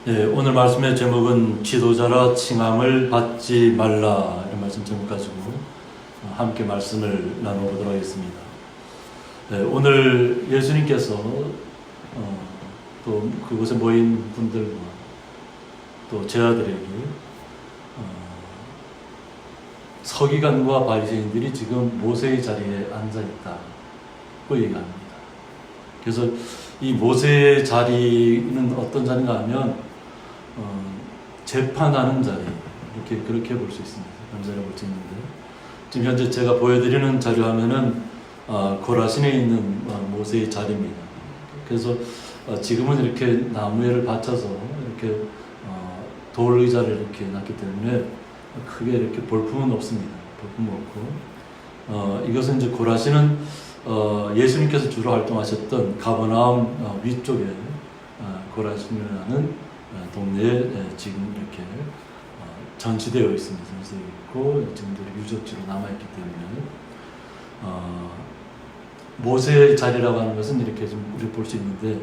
네, 오늘 말씀의 제목은 지도자라 칭함을 받지 말라, 이런 말씀 제목 가지고 함께 말씀을 나눠보도록 하겠습니다. 네, 오늘 예수님께서 또 그곳에 모인 분들과 또 제자들에게 서기관과 바리새인들이 지금 모세의 자리에 앉아있다고 얘기합니다. 그래서 이 모세의 자리는 어떤 자리인가 하면 재판하는 자리, 그렇게 볼 수 있습니다. 그런 자리를 볼 수 있는데, 지금 현재 제가 보여드리는 자료 하면은 고라신에 있는 모세의 자리입니다. 그래서 지금은 이렇게 나무에를 받쳐서 이렇게 돌 의자를 이렇게 놨기 때문에 크게 이렇게 볼품은 없습니다. 볼품은 없고, 이것은 이제 고라신은 예수님께서 주로 활동하셨던 가버나움 위쪽에 고라신이라는 동네에 지금 이렇게 전시되어 있습니다. 전시되어 있고 지금도 유적지로 남아있기 때문에 모세의 자리라고 하는 것은 이렇게 좀 우리 볼 수 있는데,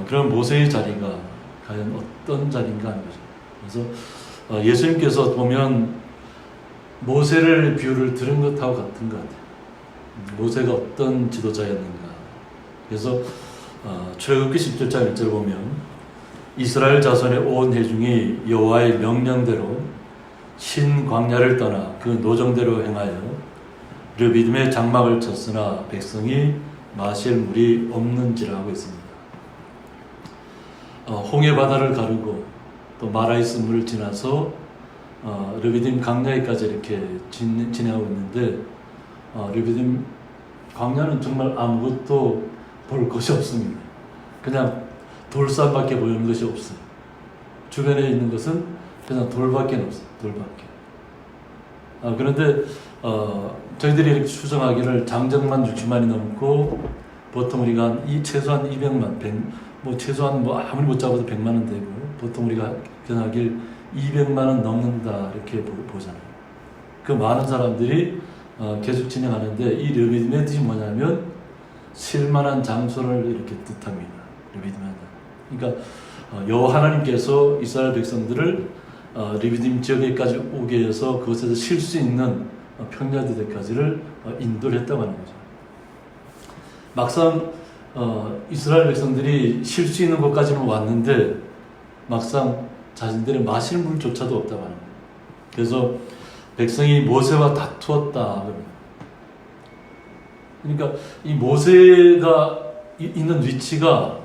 그런 모세의 자리가 과연 어떤 자리인가 하는 거죠. 그래서 예수님께서 보면 모세를 비유를 들은 것하고 같은 것 같아요. 모세가 어떤 지도자였는가. 그래서 출애굽기 17장 1절 보면 이스라엘 자손의 온 회중이 여호와의 명령대로 신 광야를 떠나 그 노정대로 행하여 르비딤의 장막을 쳤으나 백성이 마실 물이 없는지라 하고 있습니다. 홍해 바다를 가르고 또 마라이스 물을 지나서 르비딤 광야에까지 이렇게 진행하고 있는데, 르비딤 광야는 정말 아무것도 볼 것이 없습니다. 그냥 돌산밖에 보이는 것이 없어요. 주변에 있는 것은 그냥 돌밖에 없어요. 돌밖에. 그런데 저희들이 이렇게 추정하기를 장정만 60만이 넘고, 보통 우리가 최소한 200만, 최소한 아무리 못 잡아도 100만은 되고, 보통 우리가 견하길 200만은 넘는다, 이렇게 보잖아요. 그 많은 사람들이 계속 진행하는데, 이 르비딤의 뜻이 뭐냐면 쉴만한 장소를 이렇게 뜻합니다. 르비딤은. 그러니까 여호와 하나님께서 이스라엘 백성들을 르비딤 지역에까지 오게 해서 그곳에서 쉴 수 있는 평야지대까지를 인도를 했다고 하는 거죠. 막상 이스라엘 백성들이 쉴 수 있는 곳까지는 왔는데 막상 자신들의 마실 물조차도 없다고 하는 거예요. 그래서 백성이 모세와 다투었다. 그러니까 이 모세가 있는 위치가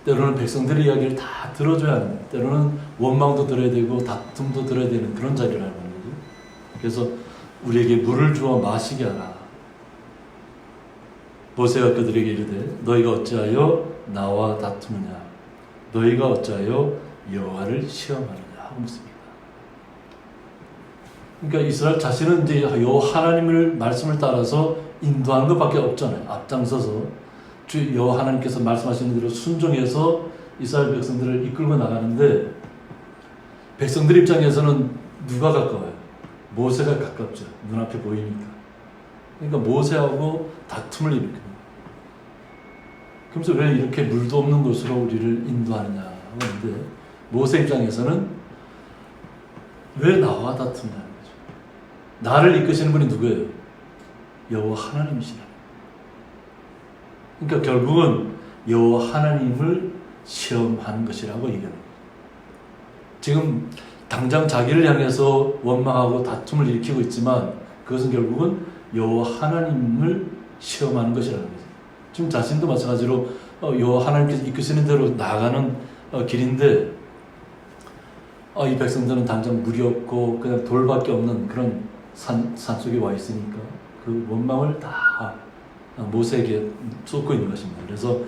때로는 백성들의 이야기를 다 들어줘야 합니다. 때로는 원망도 들어야 되고 다툼도 들어야 되는 그런 자리라는 거죠. 그래서 우리에게 물을 주어 마시게 하라. 모세가 그들에게 이르되 너희가 어찌하여 나와 다투느냐, 너희가 어찌하여 여호와를 시험하느냐 하고 묻습니다. 그러니까 이스라엘 자신은 이제 여호와 하나님을 말씀을 따라서 인도하는 것밖에 없잖아요. 앞장서서 주 여호와 하나님께서 말씀하시는 대로 순종해서 이스라엘 백성들을 이끌고 나가는데, 백성들 입장에서는 누가 가까워요? 모세가 가깝죠. 눈앞에 보이니까. 그러니까 모세하고 다툼을 일으킵니다. 그래서 왜 이렇게 물도 없는 곳으로 우리를 인도하느냐 하는데, 모세 입장에서는 왜 나와 다투냐는 거죠. 나를 이끄시는 분이 누구예요? 여호와 하나님이시라. 그러니까 결국은 여호와 하나님을 시험하는 것이라고 얘기합니다. 지금 당장 자기를 향해서 원망하고 다툼을 일으키고 있지만 그것은 결국은 여호와 하나님을 시험하는 것이라는 거죠. 지금 자신도 마찬가지로 여호와 하나님께서 이끄시는 대로 나아가는 길인데, 이 백성들은 당장 물이 없고 그냥 돌밖에 없는 그런 산 속에 와 있으니까 그 원망을 다 모세에게 쏟고 있는 것입니다. 그래서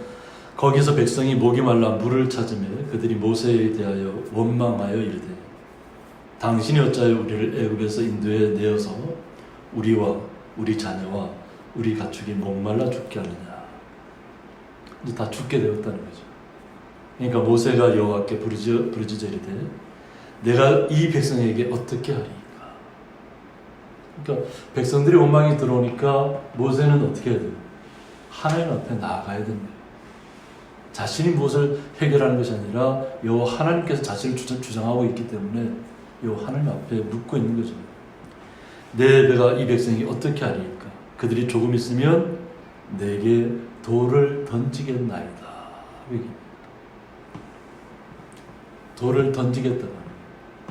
거기서 백성이 목이 말라 물을 찾으며 그들이 모세에 대하여 원망하여 이르되 당신이 어찌하여 우리를 애굽에서 인도에 내어서 우리와 우리 자녀와 우리 가축이 목말라 죽게 하느냐. 이제 다 죽게 되었다는 거죠. 그러니까 모세가 여호와께 부르짖어 이르되 내가 이 백성에게 어떻게 하리까. 그러니까 백성들이 원망이 들어오니까 모세는 어떻게 해야 돼요? 하나님 앞에 나아가야 됩니다. 자신이 무엇을 해결하는 것이 아니라 여호와 하나님께서 자신을 주장하고 있기 때문에 여호와 하나님 앞에 묻고 있는 거죠. 내 배가 이 백성이 어떻게 하리까? 그들이 조금 있으면 내게 돌을 던지겠나이다. 돌을 던지겠다.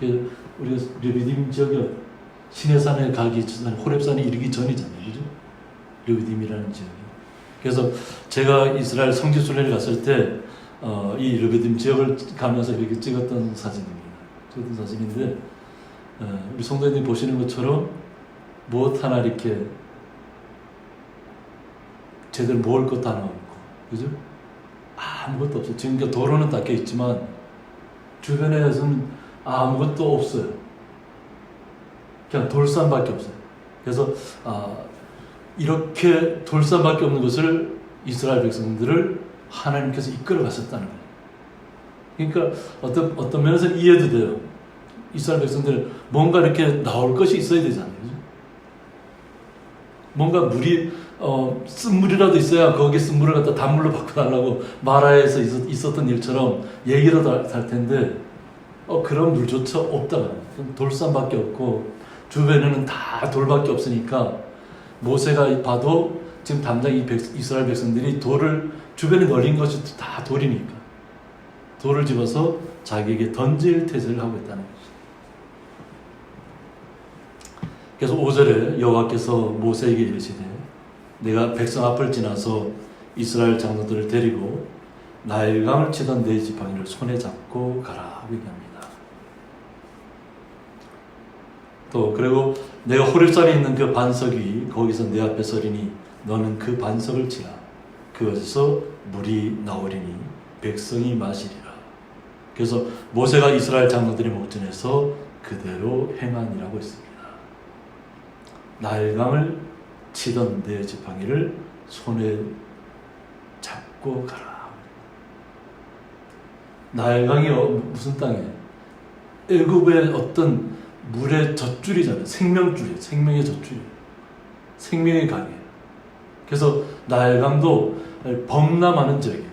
우리가 르비딤 지역에 시내산에 가기 전, 호렙산에 이르기 전이잖아요, 그죠? 르비딤이라는 지역이. 그래서 제가 이스라엘 성지순례를 갔을 때 이 르비딤 지역을 가면서 이렇게 찍었던 사진인데 우리 성도님들이 보시는 것처럼 무엇 하나 이렇게 제대로 먹을 것도 하나 없고, 그죠? 아무것도 없어요. 지금 도로는 닦여 있지만 주변에서는 아무것도 없어요. 그냥 돌산밖에 없어요. 그래서 이렇게 돌산밖에 없는 것을 이스라엘 백성들을 하나님께서 이끌어 가셨다는 거예요. 그러니까 어떤 면에서는 이해도 돼요. 이스라엘 백성들 뭔가 이렇게 나올 것이 있어야 되잖아요. 그죠? 뭔가 물이 쓴물이라도 있어야 거기에 쓴물을 갖다 단물로 바꿔달라고 마라에서 있었던 일처럼 얘기로 할 텐데 그런 물조차 없다가 돌산밖에 없고 주변에는 다 돌밖에 없으니까 모세가 봐도 지금 당장 이스라엘 백성들이 돌을 주변에 널린 것이 다 돌이니까 돌을 집어서 자기에게 던질 태세를 하고 있다는 거죠. 그래서 5절에 여호와께서 모세에게 이르시되 내가 백성 앞을 지나서 이스라엘 장로들을 데리고 나일강을 치던 네 지팡이를 손에 잡고 가라 얘기합니다. 또 그리고 내가 호렙산에 있는 그 반석 위 거기서 내 앞에 서리니 너는 그 반석을 치라. 그것에서 물이 나오리니 백성이 마시리라. 그래서 모세가 이스라엘 장로들의 목전에서 그대로 행하니라고 했습니다. 나일강을 치던 네 지팡이를 손에 잡고 가라. 나일강이 무슨 땅이에요? 애굽의 어떤 물의 젖줄이잖아요. 생명줄이에요. 생명의 젖줄이에요. 생명의 강이에요. 그래서 나일강도 범람하는 지역이에요.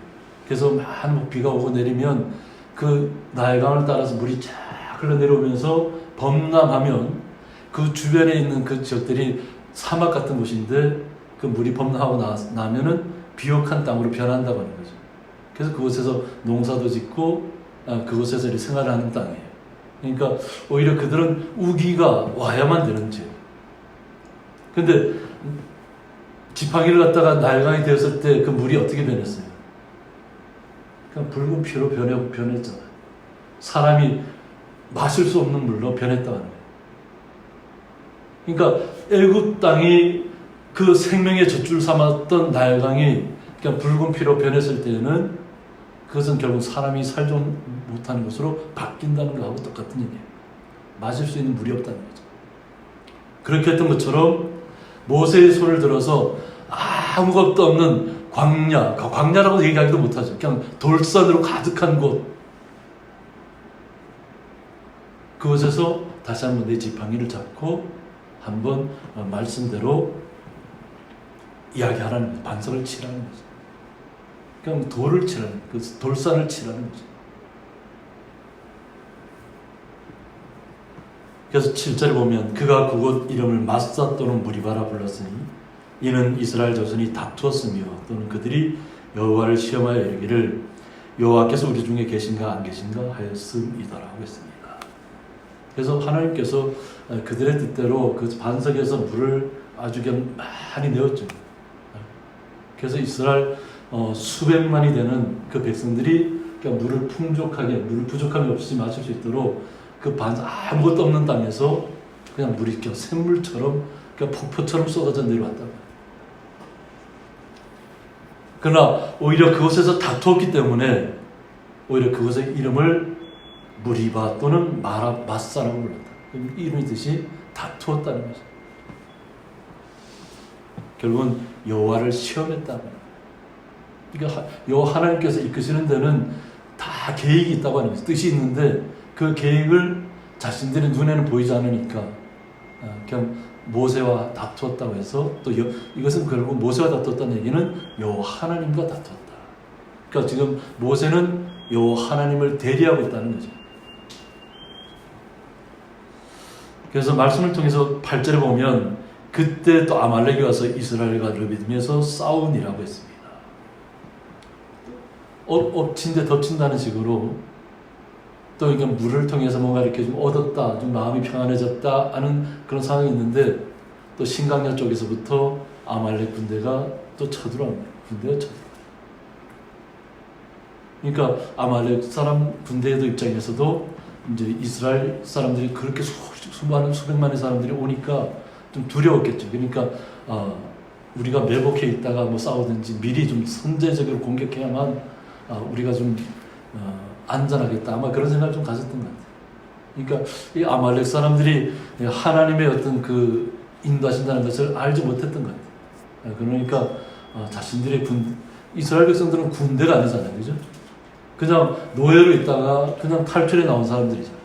그래서 많은 비가 오고 내리면 그 나일강을 따라서 물이 쫙 흘러내려오면서 범람하면 그 주변에 있는 그 지역들이 사막 같은 곳인데 그 물이 범람하고 나면은 비옥한 땅으로 변한다고 하는 거죠. 그래서 그곳에서 농사도 짓고 그곳에서 이렇게 생활하는 땅이에요. 그러니까 오히려 그들은 우기가 와야만 되는 지역. 근데 지팡이를 갖다가 나일강이 되었을 때 그 물이 어떻게 변했어요? 그냥 붉은 피로 변했잖아요. 사람이 마실 수 없는 물로 변했다고 하는 거예요. 그러니까 애굽 땅이 그 생명의 젖줄 삼았던 나일강이 그냥 붉은 피로 변했을 때는 그것은 결국 사람이 살지 못하는 것으로 바뀐다는 것하고 똑같은 얘기예요. 마실 수 있는 물이 없다는 거죠. 그렇게 했던 것처럼 모세의 손을 들어서 아무것도 없는 광야라고 얘기하기도 못하죠. 그냥 돌산으로 가득한 곳, 그곳에서 다시 한번 내 지팡이를 잡고 한번 말씀대로 이야기하라는 거죠. 반석을 치라는 거죠. 그냥 돌을 치라는, 그 돌산을 치라는 거죠. 그래서 7절에 보면 그가 그곳 이름을 마사 또는 무리바라 불렀으니 이는 이스라엘 자손이 다투었으며 또는 그들이 여호와를 시험하여 이르기를 여호와께서 우리 중에 계신가 안 계신가 하였음이더라 했습니다. 그래서 하나님께서 그들의 뜻대로 그 반석에서 물을 아주 그냥 많이 내었죠. 그래서 이스라엘 수백만이 되는 그 백성들이 그냥 물을 풍족하게, 물을 부족함이 없이 마실 수 있도록 그 아무것도 없는 땅에서 그냥 물이 그냥 샘물처럼 그냥 폭포처럼 쏟아져 내려왔다. 그러나 오히려 그곳에서 다투었기 때문에 오히려 그곳의 이름을 무리바 또는 마사라고 불렀다. 이름의 뜻이 다투었다는 거죠. 결국은 여호와를 시험했다는 거예요. 그러니까 여호와 하나님께서 이끄시는 데는 다 계획이 있다고 하는 거죠. 뜻이 있는데 그 계획을 자신들의 눈에는 보이지 않으니까 그냥 모세와 다투었다고 해서 또 이것은 결국 모세와 다투었다는 얘기는 여호와 하나님과 다투었다. 그러니까 지금 모세는 요 하나님을 대리하고 있다는 거죠. 그래서 말씀을 통해서 8절에 보면 그때 또 아말렉이 와서 이스라엘과 르비딤에서 싸우니라고 했습니다. 엎친데 덮친다는 식으로 또 이게 물을 통해서 뭔가 이렇게 좀 얻었다, 좀 마음이 평안해졌다 하는 그런 상황이 있는데 또 신강야 쪽에서부터 아말렉 군대가 또 쳐들어옵니다. 군대가 쳐들어옵니다. 그러니까 아말렉 사람 군대의 입장에서도 이제 이스라엘 사람들이 그렇게 수많은 수백만의 사람들이 오니까 좀 두려웠겠죠. 그러니까 우리가 매복해 있다가 뭐 싸우든지 미리 좀 선제적으로 공격해야만 우리가 좀 안전하겠다. 아마 그런 생각을 좀 가졌던 것 같아요. 그러니까 이 아말렉 사람들이 하나님의 어떤 그 인도하신다는 것을 알지 못했던 것 같아요. 그러니까 자신들의 이스라엘 백성들은 군대가 아니잖아요. 그죠? 그냥 노예로 있다가 그냥 탈출해 나온 사람들이잖아요.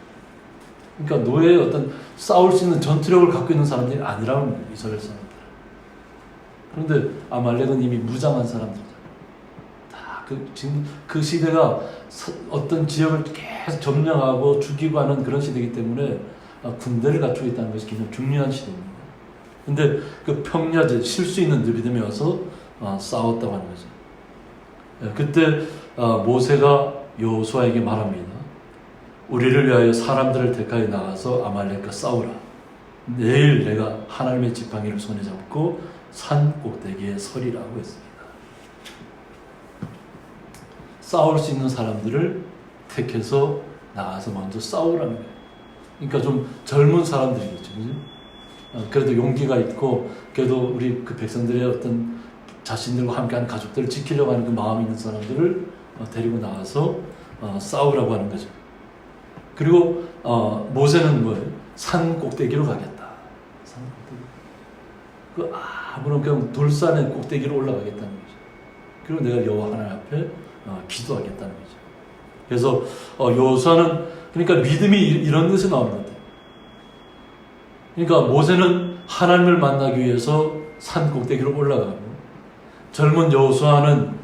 그러니까 노예의 어떤 싸울 수 있는 전투력을 갖고 있는 사람들이 아니라는 거예요. 이스라엘 사람들. 그런데 아말렉은 이미 무장한 사람들이잖아요. 지금 그 시대가 어떤 지역을 계속 점령하고 죽이고 하는 그런 시대이기 때문에 군대를 갖추고 있다는 것이 굉장히 중요한 시대입니다. 근데 그 평야제 쉴 수 있는 르비딤에 와서 싸웠다고 하는 거죠. 그때 모세가 여호수아에게 말합니다. 우리를 위하여 사람들을 택하여 나가서 아말렉과 싸우라. 내일 내가 하나님의 지팡이를 손에 잡고 산 꼭대기에 서리라고 했습니다. 싸울 수 있는 사람들을 택해서 나가서 먼저 싸우라는 거예요. 그러니까 좀 젊은 사람들이겠죠. 그죠? 그래도 용기가 있고, 그래도 우리 그 백성들의 어떤 자신들과 함께하는 가족들을 지키려고 하는 그 마음이 있는 사람들을 데리고 나가서 싸우라고 하는 거죠. 그리고 모세는 뭐예요? 산 꼭대기로 가겠다. 산 꼭대기. 아무런 그냥 돌산의 꼭대기로 올라가겠다는 거죠. 그리고 내가 여호와 하나님 앞에 기도하겠다는 거죠. 그래서 여호수아는 그러니까 믿음이 이런 것에 나오는 것 같아요. 그러니까 모세는 하나님을 만나기 위해서 산 꼭대기로 올라가고, 젊은 여호수아는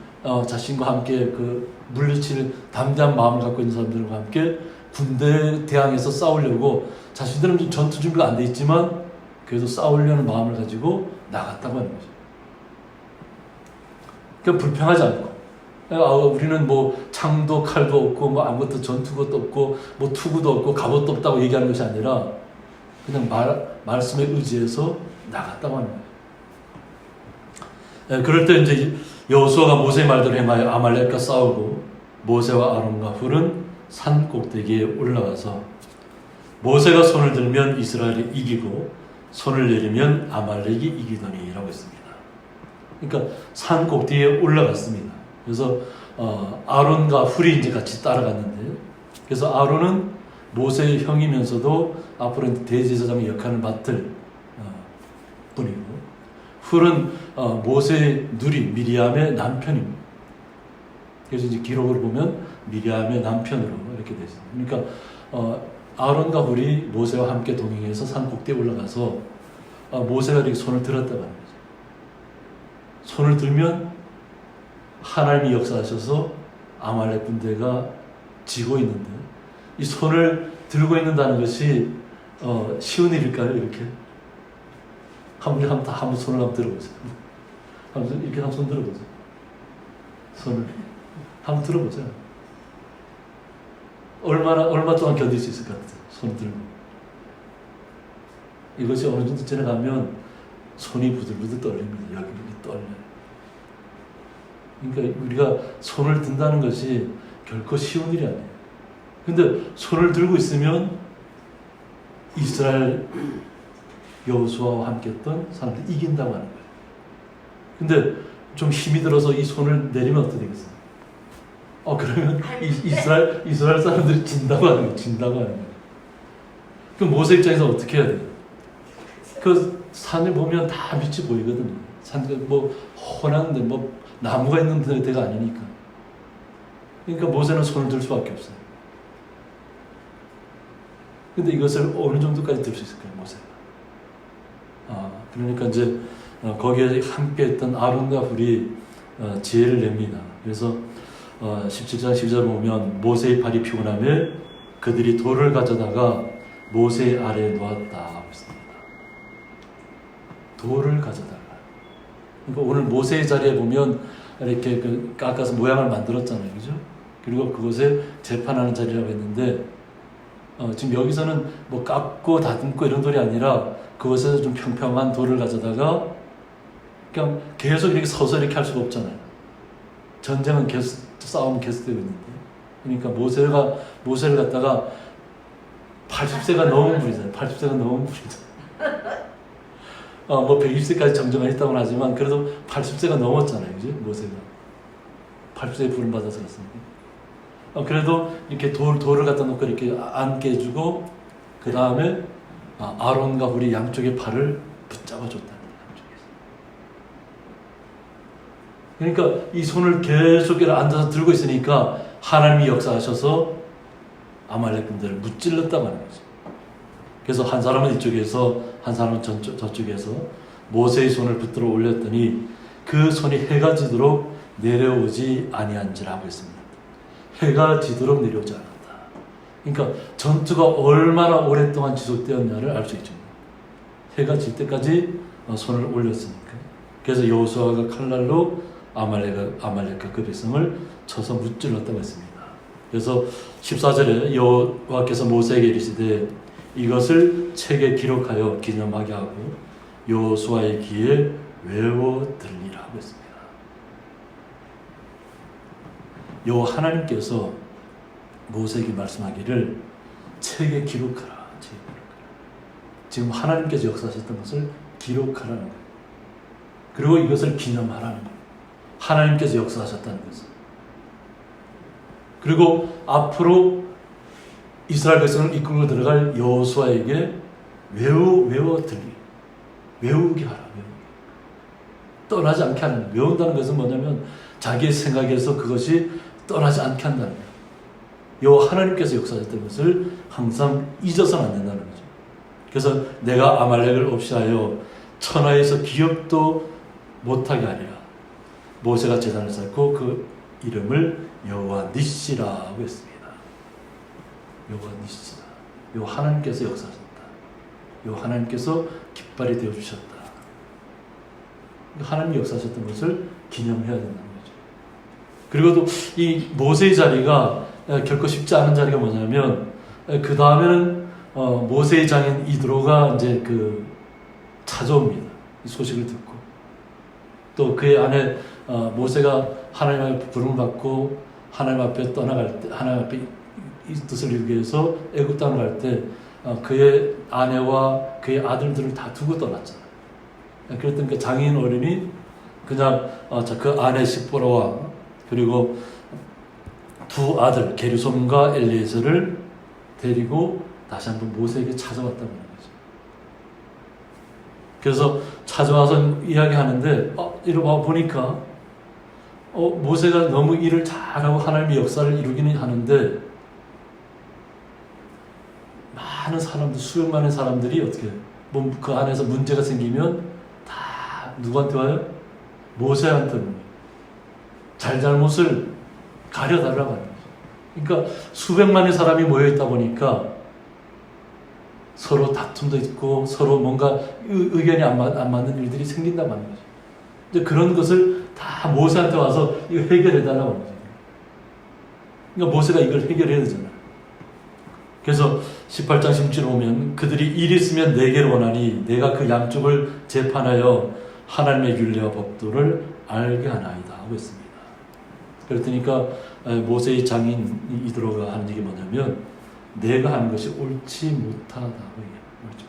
자신과 함께 그 물리칠 담대한 마음을 갖고 있는 사람들과 함께 군대에 대항해서 싸우려고, 자신들은 좀 전투 준비가 안 돼 있지만 그래도 싸우려는 마음을 가지고 나갔다고 하는 거죠. 그러니까 불평하지 않고, 우리는 뭐 창도 칼도 없고 뭐 아무것도 전투것도 없고 뭐 투구도 없고 갑옷도 없다고 얘기하는 것이 아니라 그냥 말씀에 의지해서 나갔다고 하는 거예요. 그럴 때 이제 여호수아가 모세의 말대로 행하여 아말렉과 싸우고, 모세와 아론과 훌은 산 꼭대기에 올라가서 모세가 손을 들면 이스라엘이 이기고 손을 내리면 아말렉이 이기더니라고 했습니다. 그러니까 산 꼭대기에 올라갔습니다. 그래서 아론과 훌이 이제 같이 따라갔는데, 그래서 아론은 모세의 형이면서도 앞으로 대제사장의 역할을 맡을 분이고, 훌은 모세의 누리 미리암의 남편입니다. 그래서 이제 기록을 보면 미리암의 남편으로 이렇게 되어 있습니다. 그러니까 아론과 훌이 모세와 함께 동행해서 산 꼭대에 올라가서 모세가 이렇게 손을 들었다고 하는 거죠. 손을 들면 하나님이 역사하셔서 아말렉 군대가 지고 있는데, 이 손을 들고 있는다는 것이 쉬운 일일까요? 이렇게 한번 손을 한번 들어보세요. 이렇게 한번 손 들어보세요. 손을 한번 들어보세요. 얼마 동안 견딜 수 있을 것 같아요? 손 들고. 이것이 어느 정도 지나가면 손이 부들부들 떨립니다. 여기 떨려요. 그러니까 우리가 손을 든다는 것이 결코 쉬운 일이 아니에요. 근데 손을 들고 있으면 이스라엘 여호수아와 함께 했던 사람들이 이긴다고 하는 거예요. 근데 좀 힘이 들어서 이 손을 내리면 어떻게 되겠어요? 그러면 이스라엘 사람들이 진다고 하는 거예요. 진다고 하는 거예요. 그럼 모세 입장에서 어떻게 해야 돼요? 그 산을 보면 다 빛이 보이거든요. 산, 뭐 훤한데 뭐 나무가 있는 데가 아니니까. 그러니까 모세는 손을 들 수밖에 없어요. 근데 이것을 어느 정도까지 들 수 있을까요, 모세가? 그러니까 이제 거기에 함께 했던 아론과 훌이 지혜를 냅니다. 그래서 17장 12절 보면 모세의 팔이 피곤하며 그들이 돌을 가져다가 모세 아래에 놓았다 했습니다. 돌을 가져다가. 그러니까 오늘 모세의 자리에 보면 이렇게 깎아서 모양을 만들었잖아요, 그죠? 그리고 그곳에 재판하는 자리라고 했는데 지금 여기서는 뭐 깎고 다듬고 이런 돌이 아니라 그곳에서 좀 평평한 돌을 가져다가 그냥 계속 이렇게 서서 이렇게 할 수가 없잖아요. 전쟁은 계속 싸움 계속되고 있는데, 그러니까 모세를 갖다가 80세가 넘은 분이잖아요. 80세가 넘은 분이잖아요. 뭐 120세까지 정정을 했다고 하지만 그래도 80세가 넘었잖아요, 그죠? 모세가 80세에 부름 받아서 그렇습니다. 그래도 이렇게 돌을 갖다 놓고 이렇게 앉게 해주고 그 다음에 아론과 우리 양쪽의 팔을 붙잡아 줬다. 그러니까 이 손을 계속 앉아서 들고 있으니까 하나님이 역사하셔서 아말렉군들을 무찔렀다고 하는 거죠. 그래서 한 사람은 이쪽에서 한 사람은 저쪽에서 모세의 손을 붙들어 올렸더니 그 손이 해가 지도록 내려오지 아니한지라고 했습니다. 해가 지도록 내려오지 않았다. 그러니까 전투가 얼마나 오랫동안 지속되었냐를 알 수 있죠. 해가 질 때까지 손을 올렸으니까. 그래서 여호수아가 칼날로 아말렉과 그 백성을 쳐서 무찔렀다고 했습니다. 그래서 14절에 여호와께서 모세에게 이르시되 이것을 책에 기록하여 기념하게 하고 여호수아의 귀에 외워 들리라고 했습니다. 여호와 하나님께서 모세에게 말씀하기를 책에 기록하라. 지금 하나님께서 역사하셨던 것을 기록하라는 거예요. 그리고 이것을 기념하라는 거예요. 하나님께서 역사하셨다는 것을. 그리고 앞으로 이스라엘 백성을 이끌고 들어갈 여호수아에게 외워 외우게 하라. 떠나지 않게 하는 거예요. 외운다는 것은 뭐냐면 자기의 생각에서 그것이 떠나지 않게 한다는 거예요. 여호와 하나님께서 역사하셨던 것을 항상 잊어서는 안 된다는 거죠. 그래서 내가 아말렉을 없이 하여 천하에서 기억도 못하게 하리라. 모세가 제단을 쌓고 그 이름을 여호와 니시라고 했습니다. 여호와 니시다. 여호와 하나님께서 역사하셨다. 여호와 하나님께서 깃발이 되어 주셨다. 하나님이 역사하셨던 것을 기념해야 된다는 거죠. 그리고 또 이 모세의 자리가 결코 쉽지 않은 자리가 뭐냐면 그 다음에는 모세의 장인 이드로가 이제 찾아옵니다. 이 소식을 듣고 또 그의 아내 모세가 하나님 앞에 부름을 받고 하나님 앞에 떠나갈 때 하나님 앞에 이 뜻을 이루기 위해서 애굽 땅을 갈 때 그의 아내와 그의 아들들을 다 두고 떠났잖아요. 그랬더니 그 장인 어른이 그냥 그 아내 십보라와 그리고 두 아들 게르솜과 엘리에셀을 데리고 다시 한번 모세에게 찾아왔다고 하는 거죠. 그래서 찾아와서 이야기하는데 이러고 보니까 모세가 너무 일을 잘하고 하나님의 역사를 이루기는 하는데 많은 사람들, 수백만의 사람들이 어떻게 그 안에서 문제가 생기면 다 누구한테 와요? 모세한테 와요. 잘잘못을 가려달라고 하는 거죠. 그러니까 수백만의 사람이 모여있다 보니까 서로 다툼도 있고 서로 뭔가 의견이 안 맞는 일들이 생긴다고 하는 거죠. 이제 그런 것을 다 모세한테 와서 이거 해결해달라고 하는 거죠. 그러니까 모세가 이걸 해결해야 되잖아요. 그래서 18장 16절 보면 그들이 일 있으면 내게로 원하니 내가 그 양쪽을 재판하여 하나님의 율례와 법도를 알게 하나이다 하고 있습니다. 그랬더니까 모세의 장인 이드로가 하는 얘기 뭐냐면 내가 하는 것이 옳지 못하다고 얘기해요. 옳지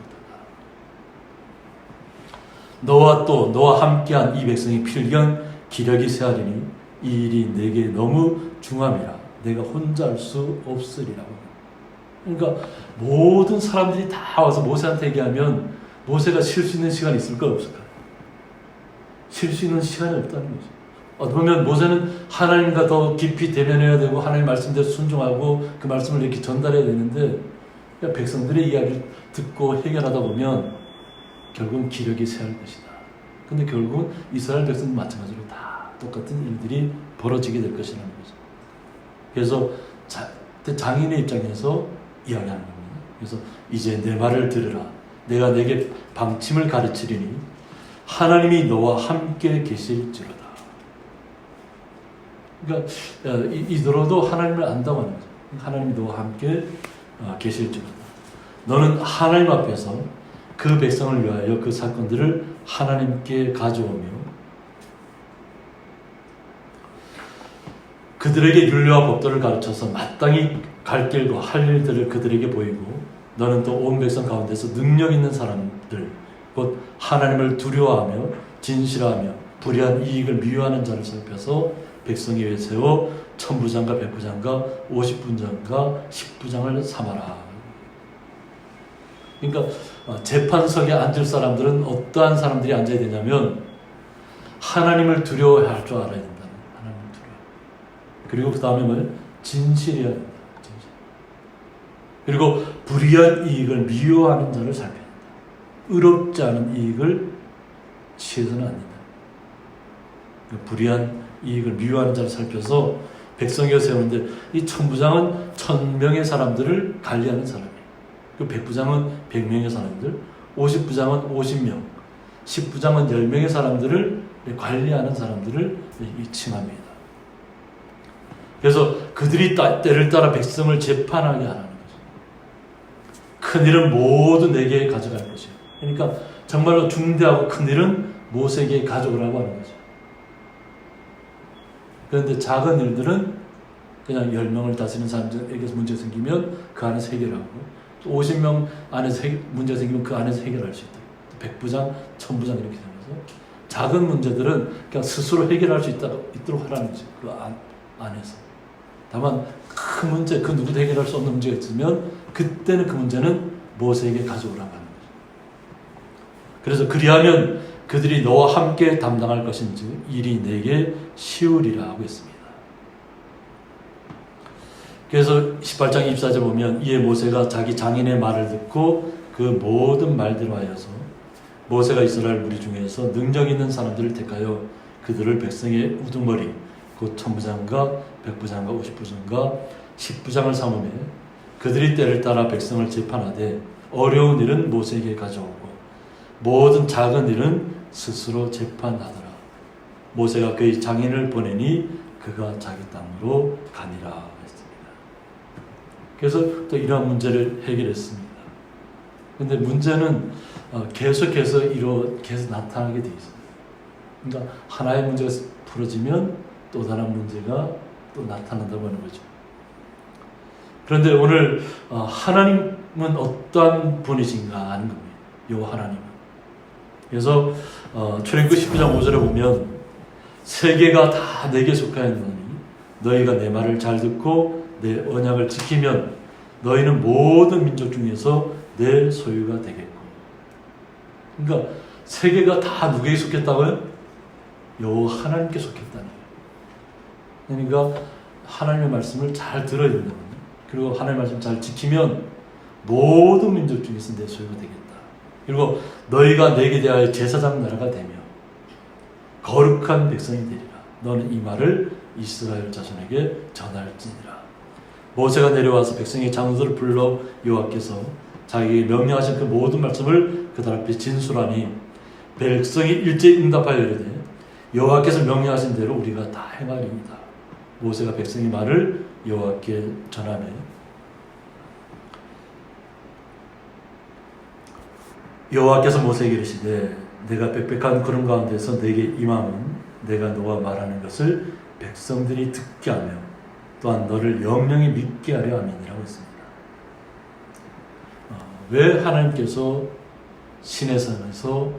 못하다. 너와 함께한 이 백성이 필경 기력이 쇠하리니 이 일이 내게 너무 중함이라 내가 혼자 할 수 없으리라고. 그러니까 모든 사람들이 다 와서 모세한테 얘기하면 모세가 쉴 수 있는 시간이 있을까 없을까? 쉴 수 있는 시간이 없다는 거죠. 어떻게 보면 모세는 하나님과 더 깊이 대면해야 되고 하나님 말씀대로 순종하고 그 말씀을 이렇게 전달해야 되는데 백성들의 이야기를 듣고 해결하다 보면 결국은 기력이 쇠할 것이다. 근데 결국은 이스라엘 백성도 마찬가지로 다 똑같은 일들이 벌어지게 될 것이라는 거죠. 그래서 장인의 입장에서 이야기하는 겁니다. 그래서 이제 내 말을 들으라. 내가 내게 방침을 가르치리니 하나님이 너와 함께 계실지로다. 그러니까 이더라도 하나님을 안다고 하는 거죠. 하나님이 너와 함께 계실지로다. 너는 하나님 앞에서 그 백성을 위하여 그 사건들을 하나님께 가져오며 그들에게 율례와 법도를 가르쳐서 마땅히 갈 길과 할 일들을 그들에게 보이고 너는 또 온 백성 가운데서 능력 있는 사람들 곧 하나님을 두려워하며 진실하며 불의한 이익을 미워하는 자를 살펴서 백성에 위해 세워 천부장과 백부장과 50부장과 10부장을 삼아라. 그러니까 재판석에 앉을 사람들은 어떠한 사람들이 앉아야 되냐면 하나님을 두려워할 줄 알아야 된다. 하나님을 두려워. 그리고 그 다음에 뭐예요? 진실해야 된다. 진실. 그리고 불의한 이익을 미워하는 자를 살펴야 된다. 의롭지 않은 이익을 취해서는 안 된다. 불의한 이익을 미워하는 자를 살펴서 백성에 세우는데 이 천부장은 1000명의 사람들을 관리하는 사람이에요. 그 백부장은 100명의 사람들, 50부장은 50명, 10부장은 10명의 사람들을 관리하는 사람들을 칭합니다. 그래서 그들이 때를 따라 백성을 재판하게 하라는 거죠. 큰 일은 모두 내게 가져갈 것이에요. 그러니까 정말로 중대하고 큰 일은 모세에게 가져오라고 하는 거죠. 그런데 작은 일들은 그냥 10명을 다스리는 사람들에게서 문제가 생기면 그 안에서 해결하고 50명 안에서 문제가 생기면 그 안에서 해결할 수 있다. 백부장, 천부장 이렇게 되면서 작은 문제들은 그냥 스스로 해결할 수 있도록 하라는 거죠. 그 안에서. 다만 큰 문제, 그 누구도 해결할 수 없는 문제가 있으면 그때는 그 문제는 모세에게 가져오라고 하는 거죠. 그래서 그리하면 그들이 너와 함께 담당할 것인지 일이 내게 쉬우리라 하고 있습니다. 그래서 18장 24절 보면 이에 모세가 자기 장인의 말을 듣고 그 모든 말대로 하여서 모세가 이스라엘 무리 중에서 능력 있는 사람들을 택하여 그들을 백성의 우두머리 곧 천부장과 백부장과 50부장과 10부장을 삼으며 그들이 때를 따라 백성을 재판하되 어려운 일은 모세에게 가져오고 모든 작은 일은 스스로 재판하더라. 모세가 그의 장인을 보내니 그가 자기 땅으로 가니라 했습니다. 그래서 또 이러한 문제를 해결했습니다. 그런데 문제는 계속해서 계속 나타나게 되어 있습니다. 그러니까 하나의 문제가 풀어지면 또 다른 문제가 또 나타난다고 하는 거죠. 그런데 오늘 하나님은 어떠한 분이신가 하는 겁니다. 요 하나님은. 그래서 출애굽기 19장 5절에 보면 세계가 다 내게 속하였노니 너희가 내 말을 잘 듣고 내 언약을 지키면 너희는 모든 민족 중에서 내 소유가 되겠고. 그러니까 세계가 다 누구에게 속했다고요? 요 하나님께 속했다는 거예요. 그러니까 하나님의 말씀을 잘 들어야 된다는 거예요. 그리고 하나님의 말씀을 잘 지키면 모든 민족 중에서 내 소유가 되겠다. 그리고 너희가 내게 대하여 제사장 나라가 되며 거룩한 백성이 되리라. 너는 이 말을 이스라엘 자손에게 전할지니라. 모세가 내려와서 백성의 장로들을 불러 여호와께서 자기에게 명령하신 그 모든 말씀을 그들 앞에 진술하니 백성이 일제히 응답하여 이르되 여호와께서 명령하신 대로 우리가 다 행하리이다. 모세가 백성의 말을 여호와께 전하며 여호와께서 모세에게 이르시되 내가 빽빽한 구름 가운데서 내게 임함은 내가 너와 말하는 것을 백성들이 듣게 하며 또한 너를 영영히 믿게 하려 함이니라고 했습니다. 왜 하나님께서 시내산에서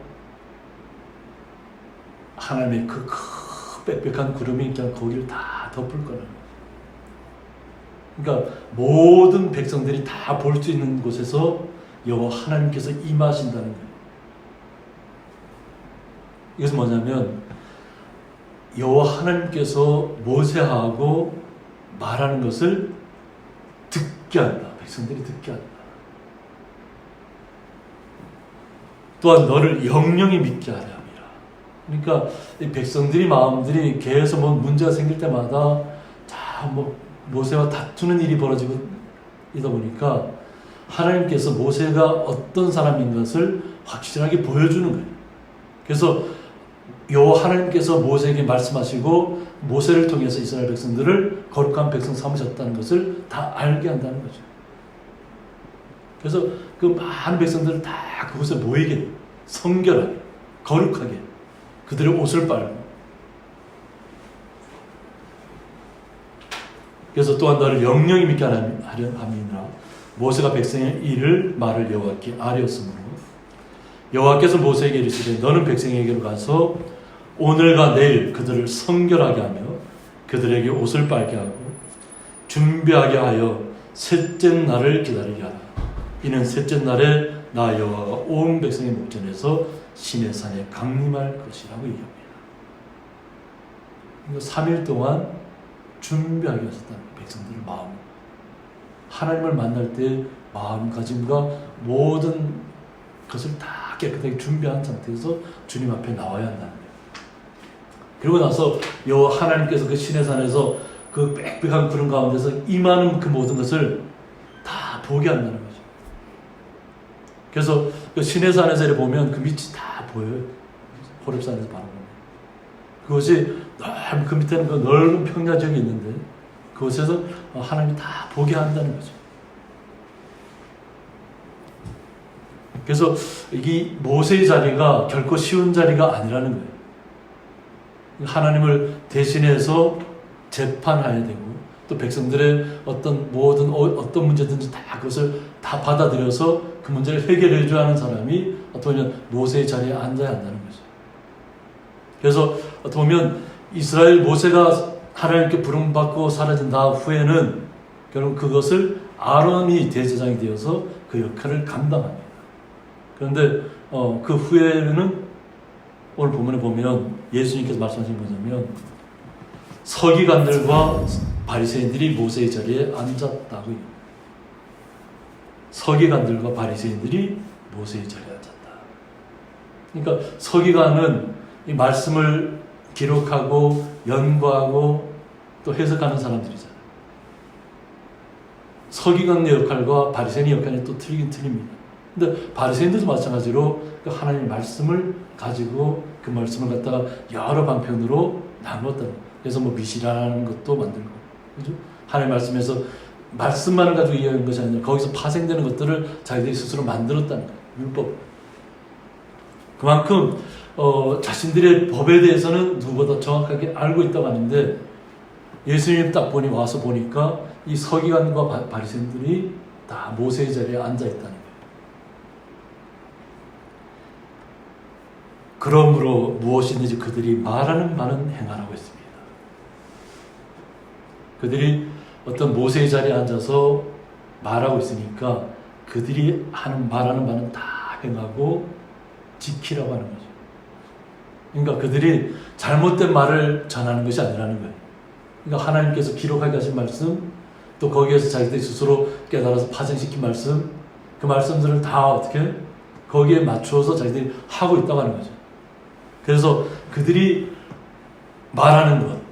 하나님의 그 빽빽한 구름이 그냥 거기를 다 덮을 거라는 거예요. 그러니까 모든 백성들이 다 볼 수 있는 곳에서 여호와 하나님께서 임하신다는 거예요. 이것은 뭐냐면 여호와 하나님께서 모세하고 말하는 것을 듣게 한다. 백성들이 듣게 한다. 또한 너를 영영히 믿게 하려 함이라. 그러니까 이 백성들이 마음들이 계속 뭐 문제가 생길 때마다 다 뭐 모세와 다투는 일이 벌어지고 이다 보니까 하나님께서 모세가 어떤 사람인 것을 확실하게 보여주는 거예요. 그래서 하나님께서 모세에게 말씀하시고 모세를 통해서 이스라엘 백성들을 거룩한 백성 삼으셨다는 것을 다 알게 한다는 거죠. 그래서 그 많은 백성들을 다 그곳에 모이게 돼요. 성결하게, 거룩하게 그들의 옷을 빨고. 그래서 또한 너를 영영히 믿게 하려 함이니라. 모세가 백성의 말을 여호와께 아뢰었으므로 여호와께서 모세에게 이르시되 너는 백성에게로 가서 오늘과 내일 그들을 성결하게 하며 그들에게 옷을 빨게 하고 준비하게 하여 셋째 날을 기다리게 하라. 이는 셋째 날에 나 여호와가 온 백성의 목전에서 시내산에 강림할 것이라고 얘기합니다. 3일 동안 준비하게 하셨다는 백성들의 마음, 하나님을 만날 때 마음가짐과 모든 것을 다 깨끗하게 준비한 상태에서 주님 앞에 나와야 한다는 거예요. 그리고 나서 여호와 하나님께서 그 시내산에서 그 빽빽한 구름 가운데서 임하는 그 모든 것을 다 보게 한다는 거죠. 그래서 그 시내산에서 보면 그 밑이 다 보여요. 호렙산에서 바라보면. 그것이 넓은 그 밑에는 그 넓은 평야 지역이 있는데 그곳에서 하나님이 다 보게 한다는 거죠. 그래서 이 모세의 자리가 결코 쉬운 자리가 아니라는 거예요. 하나님을 대신해서 재판해야 되고 또 백성들의 어떤 문제든지 다 그것을 다 받아들여서 그 문제를 해결해 줘야 하는 사람이 어떻게 보면 모세의 자리에 앉아야 한다는 거죠. 그래서 어떻게 보면 이스라엘 모세가 하나님께 부름받고 사라진 후에는 결국 그것을 아론이 대제사장이 되어서 그 역할을 감당합니다. 그런데 그 후에는 오늘 본문에 보면 예수님께서 말씀하신 뭐냐면 서기관들과 바리새인들이 모세의 자리에 앉았다고 해요. 서기관들과 바리새인들이 모세의 자리에 앉았다. 그러니까 서기관은 이 말씀을 기록하고 연구하고 또 해석하는 사람들이잖아요. 서기관의 역할과 바리새인의 역할이 또 틀리긴 틀립니다. 근데 바리새인들도 마찬가지로 그 하나님의 말씀을 가지고 그 말씀을 갖다가 여러 방편으로 나누었다는 거예요. 그래서 미시라는 것도 만들고, 그죠? 하나님의 말씀에서 말씀만을 가지고 이해하는 것이 아니라 거기서 파생되는 것들을 자기들이 스스로 만들었다는 거예요. 율법. 그만큼 자신들의 법에 대해서는 누구보다 정확하게 알고 있다고 하는데 예수님 딱 와서 보니까 이 서기관과 바리새인들이 다 모세의 자리에 앉아 있다는 거예요. 그러므로 무엇이든지 그들이 말하는 말은 행하라고 했습니다. 그들이 어떤 모세의 자리에 앉아서 말하고 있으니까 그들이 말하는 말은 다 행하고 지키라고 하는 거죠. 그러니까 그들이 잘못된 말을 전하는 것이 아니라는 거예요. 그러니까 하나님께서 기록하게 하신 말씀, 또 거기에서 자기들 스스로 깨달아서 파생시킨 말씀, 그 말씀들을 다 어떻게 거기에 맞추어서 자기들이 하고 있다고 하는 거죠. 그래서 그들이 말하는 것,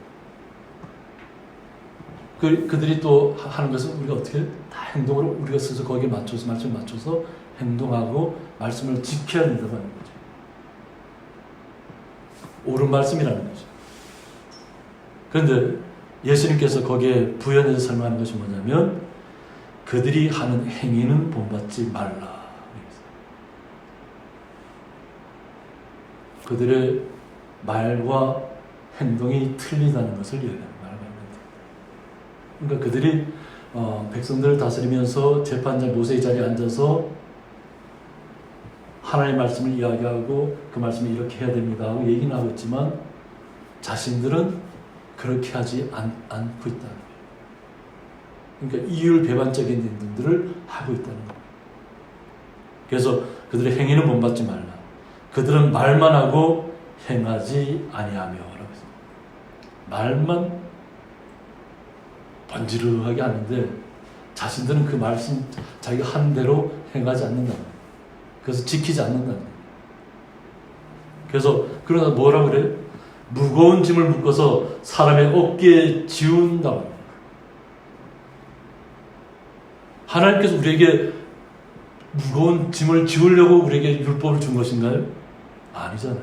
그들이 또 하는 것은 우리가 어떻게 다 행동으로 우리가 스스로 거기에 맞춰서 말씀에 맞춰서 행동하고 말씀을 지켜야 된다고 하는 거죠. 옳은 말씀이라는 거죠. 그런데 예수님께서 거기에 부연해서 설명하는 것이 뭐냐면 그들이 하는 행위는 본받지 말라. 그들의 말과 행동이 틀리다는 것을 이야기하는 말입니다. 그러니까 그들이 백성들을 다스리면서 재판장 모세의 자리에 앉아서 하나님의 말씀을 이야기하고 그 말씀을 이렇게 해야 됩니다 하고 얘기는 하고 있지만 자신들은 그렇게 하지 않고 있다는 거예요. 그러니까 이율배반적인 행동들을 하고 있다는 거예요. 그래서 그들의 행위는 본받지 말라. 그들은 말만 하고 행하지 아니하며 라고 했습니다. 말만 번지르하게 하는데 자신들은 그 말씀 자기가 한 대로 행하지 않는다는 거예요. 그래서 지키지 않는다는 거예요. 그래서 그러다 뭐라 그래요? 무거운 짐을 묶어서 사람의 어깨에 지운다고 합니다. 하나님께서 우리에게 무거운 짐을 지우려고 우리에게 율법을 준 것인가요? 아니잖아요.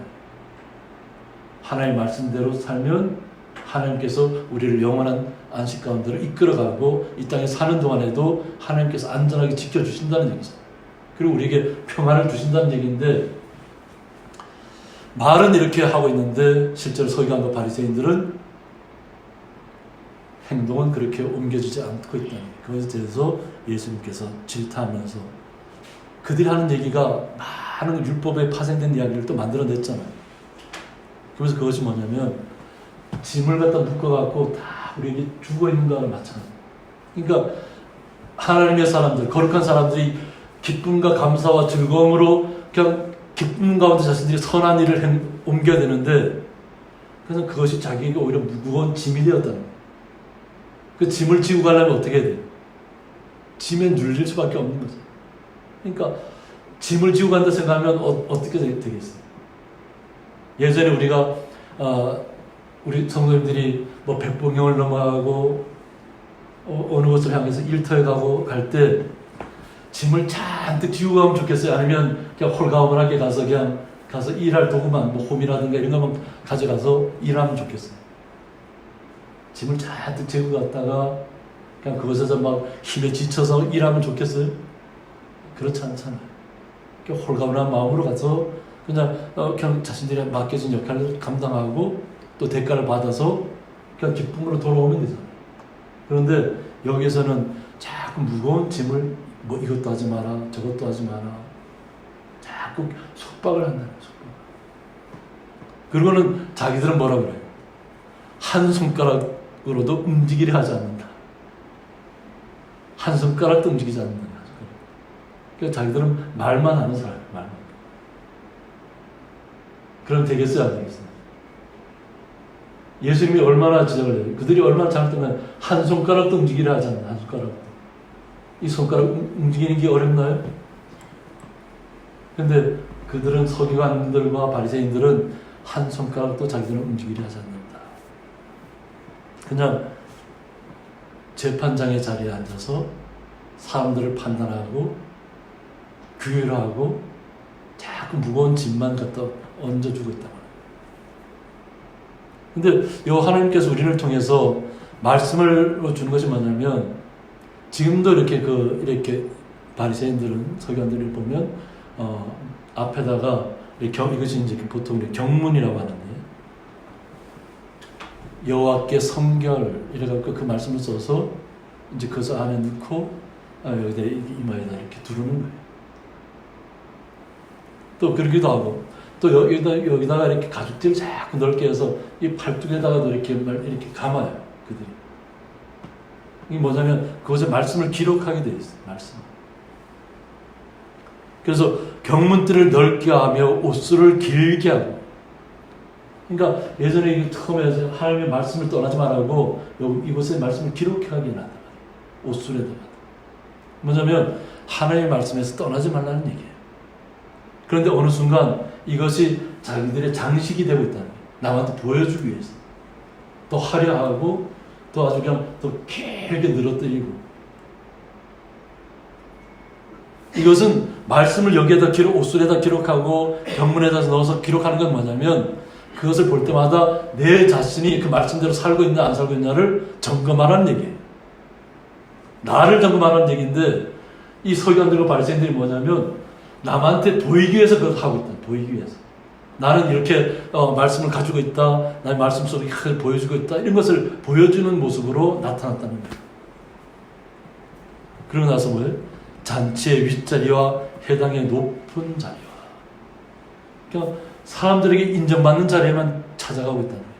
하나님의 말씀대로 살면 하나님께서 우리를 영원한 안식 가운데로 이끌어가고 이 땅에 사는 동안에도 하나님께서 안전하게 지켜주신다는 얘기죠. 그리고 우리에게 평안을 주신다는 얘기인데, 말은 이렇게 하고 있는데 실제로 서기관과 바리새인들은 행동은 그렇게 옮겨주지 않고 있다는 거예요. 그것에 대해서 예수님께서 질타하면서 그들이 하는 얘기가 많은 율법에 파생된 이야기를 또 만들어냈잖아요. 그래서 그것이 뭐냐면 짐을 갖다 묶어갖고 다 우리에게 주고 있는 거와 마찬가지예요. 그러니까 하나님의 사람들, 거룩한 사람들이 기쁨과 감사와 즐거움으로 그냥 기쁨 가운데 자신들이 선한 일을 옮겨야 되는데, 그래서 그것이 자기에게 오히려 무거운 짐이 되었다는 거예요. 그 짐을 지고 가려면 어떻게 해야 돼요? 짐에 눌릴 수밖에 없는 거죠. 그러니까 짐을 지고 간다 생각하면 어떻게 되겠어요? 예전에 우리가 우리 성도님들이 뭐 백봉경을 넘어가고 어느 곳을 향해서 일터에 가고 갈 때 짐을 잔뜩 지고 가면 좋겠어요? 아니면 그냥 홀가분하게 가서 그냥 가서 일할 도구만, 뭐 홈이라든가 이런 것만 가져가서 일하면 좋겠어요? 짐을 잔뜩 지고 갔다가 그냥 그것에서 막 힘에 지쳐서 일하면 좋겠어요? 그렇지 않잖아요. 그냥 홀가분한 마음으로 가서 그냥 자신들이 맡겨진 역할을 감당하고 또 대가를 받아서 그냥 기쁨으로 돌아오면 되잖아요. 그런데 여기에서는 자꾸 무거운 짐을 뭐 이것도 하지 마라, 저것도 하지 마라, 자꾸 속박을 한다는 거예요. 속박. 그리고는 자기들은 뭐라 그래요? 한 손가락으로도 움직이려 하지 않는다. 한 손가락도 움직이지 않는다. 그러니까 자기들은 말만 하는 사람이에요. 말만. 그럼 되겠어요? 안 되겠어요? 예수님이 얼마나 지적을 해요? 그들이 얼마나 잘못되면 한 손가락도 움직이려 하지 않나. 한 손가락도. 이 손가락 움직이는 게 어렵나요? 근데 그들은 서기관들과 바리새인들은 한 손가락도 자기들은 움직이려 하지 않는다. 그냥 재판장의 자리에 앉아서 사람들을 판단하고 규율하고 자꾸 무거운 짐만 갖다 얹어주고 있다고 합니다. 근데 이 하나님께서 우리를 통해서 말씀을 주는 것이 뭐냐면, 지금도 이렇게 바리새인들은, 서기관들을 보면 앞에다가 이것이 이제 보통 경문이라고 하는데, 여호와께 성결 이래갖고 그 말씀을 써서 이제 그것을 안에 넣고 여기다 이마에다 이렇게 두르는 거예요. 또 그러기도 하고, 또 여기다가 이렇게 가죽띠를 자꾸 넓게 해서 이 팔뚝에다가도 이렇게 감아요, 그들이. 이게 뭐냐면 그것에 말씀을 기록하게 돼 있어요, 말씀. 그래서 경문띠를 넓게 하며 옷수를 길게 하고. 그러니까 예전에 처음에 하나님의 말씀을 떠나지 말라고 이곳에 말씀을 기록하게 놨다. 옷술에다가. 뭐냐면 하나님의 말씀에서 떠나지 말라는 얘기예요. 그런데 어느 순간 이것이 자기들의 장식이 되고 있다는 거예요. 남한테 보여주기 위해서. 더 화려하고 또 아주 그냥 더 길게 늘어뜨리고. 이것은 말씀을 여기에다 옷술에다 기록하고 경문에다 넣어서 기록하는 건 뭐냐면, 그것을 볼 때마다 내 자신이 그 말씀대로 살고 있나 안 살고 있냐를 점검하라는 얘기예요. 나를 점검하라는 얘기인데, 이 서기관들과 바리새인들이 뭐냐면 남한테 보이기 위해서 그걸 하고 있다. 보이기 위해서. 나는 이렇게 말씀을 가지고 있다. 나의 말씀 속에 보여주고 있다. 이런 것을 보여주는 모습으로 나타났다는 거예요. 그러고 나서 뭐예요? 잔치의 윗자리와 해당의 높은 자리와. 그러니까 사람들에게 인정받는 자리에만 찾아가고 있다는 거예요.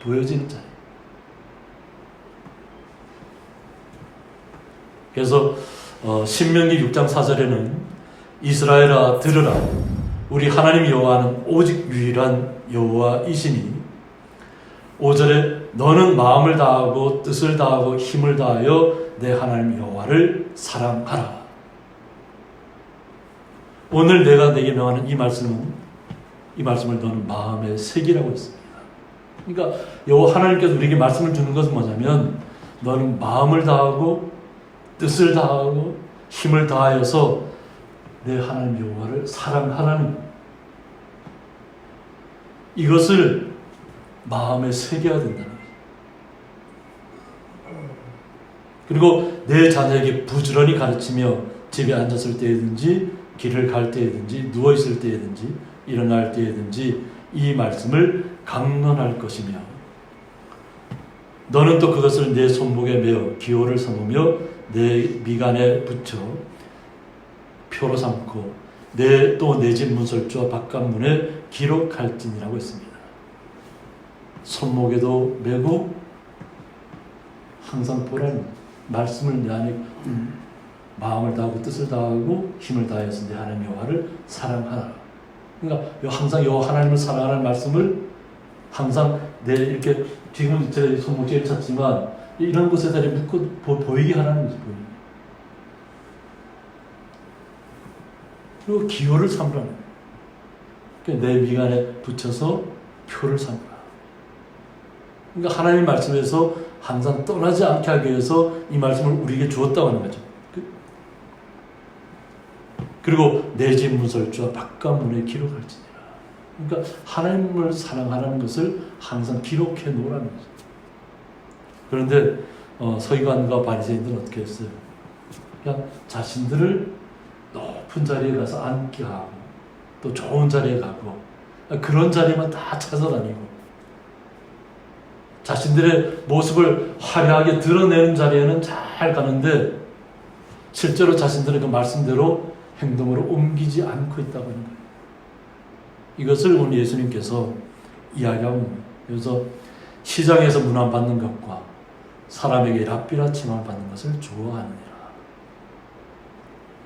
보여지는 자리. 그래서 신명기 6장 4절에는 이스라엘아 들으라, 우리 하나님 여호와는 오직 유일한 여호와이시니, 5절에 너는 마음을 다하고 뜻을 다하고 힘을 다하여 내 하나님 여호와를 사랑하라. 오늘 내가 내게 명하는 이 말씀을 너는 마음에 새기라고 했습니다. 그러니까 여호와 하나님께서 우리에게 말씀을 주는 것은 뭐냐면, 너는 마음을 다하고 뜻을 다하고 힘을 다하여서 내 하나님 여호와를 사랑하라는 것. 이것을 마음에 새겨야 된다는 거예요. 그리고 내 자녀에게 부지런히 가르치며 집에 앉았을 때든지 길을 갈 때든지 누워있을 때든지 일어날 때든지 이 말씀을 강론할 것이며 너는 또 그것을 내 손목에 매어 기호를 삼으며 내 미간에 붙여 표로 삼고 또 내 집 문설주와 바깥문에 기록할지니라고 했습니다. 손목에도 매고 항상 보라는 말씀을 내 안에 마음을 다하고 뜻을 다하고 힘을 다해서 내 하나님 여호와를 사랑하라. 그러니까 항상 여호와 하나님을 사랑하라는 말씀을 항상 내 이렇게 지금 제 손목지에 찼지만 이런 곳에다 묶고 보이게 하라는 거죠. 그리고 기호를 삼으라는 거예요. 그러니까 내 미간에 붙여서 표를 삼으라. 그러니까 하나님 말씀에서 항상 떠나지 않게 하기 위해서 이 말씀을 우리에게 주었다고 하는 거죠. 그리고 내 집 문설주와 바깥문에 기록할지니라. 그러니까 하나님을 사랑하라는 것을 항상 기록해 놓으라는 거죠. 그런데 서기관과 바리새인들은 어떻게 했어요? 그냥 자신들을 높은 자리에 가서 앉게 하고 또 좋은 자리에 가고 그런 자리만 다 찾아다니고 자신들의 모습을 화려하게 드러내는 자리에는 잘 가는데 실제로 자신들의 그 말씀대로 행동으로 옮기지 않고 있다고 하는 거예요. 이것을 오늘 예수님께서 이야기하고 있는 거예요. 그래서 시장에서 문안받는 것과 사람에게 랍비라 칭함을 받는 것을 좋아하느니라.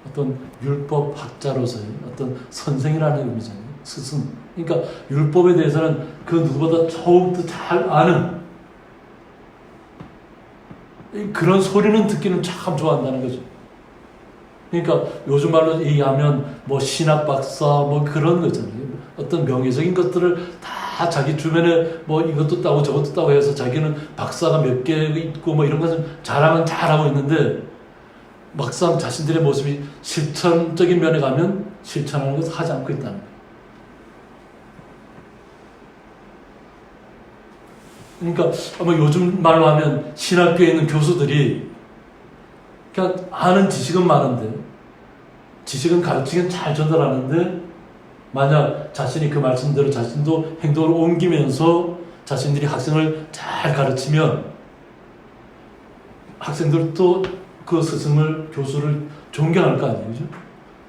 어떤 율법 학자로서의 어떤 선생이라는 의미잖아요. 스승. 그러니까 율법에 대해서는 그 누구보다 더욱더 잘 아는 그런 소리는 듣기는 참 좋아한다는 거죠. 그러니까 요즘 말로 얘기하면 뭐 신학 박사 뭐 그런 거잖아요. 어떤 명예적인 것들을 다 자기 주변에 뭐 이것도 따고 저것도 따고 해서 자기는 박사가 몇 개 있고 뭐 이런 것을 자랑은 잘하고 있는데 막상 자신들의 모습이 실천적인 면에 가면 실천하는 것을 하지 않고 있다는 거예요. 그러니까 아마 요즘 말로 하면 신학교에 있는 교수들이 그냥 아는 지식은 많은데 지식은 가르치긴 잘 전달하는데 만약 자신이 그 말씀대로 자신도 행동을 옮기면서 자신들이 학생을 잘 가르치면 학생들도 그 스승을 교수를 존경할 거 아니에요. 그죠?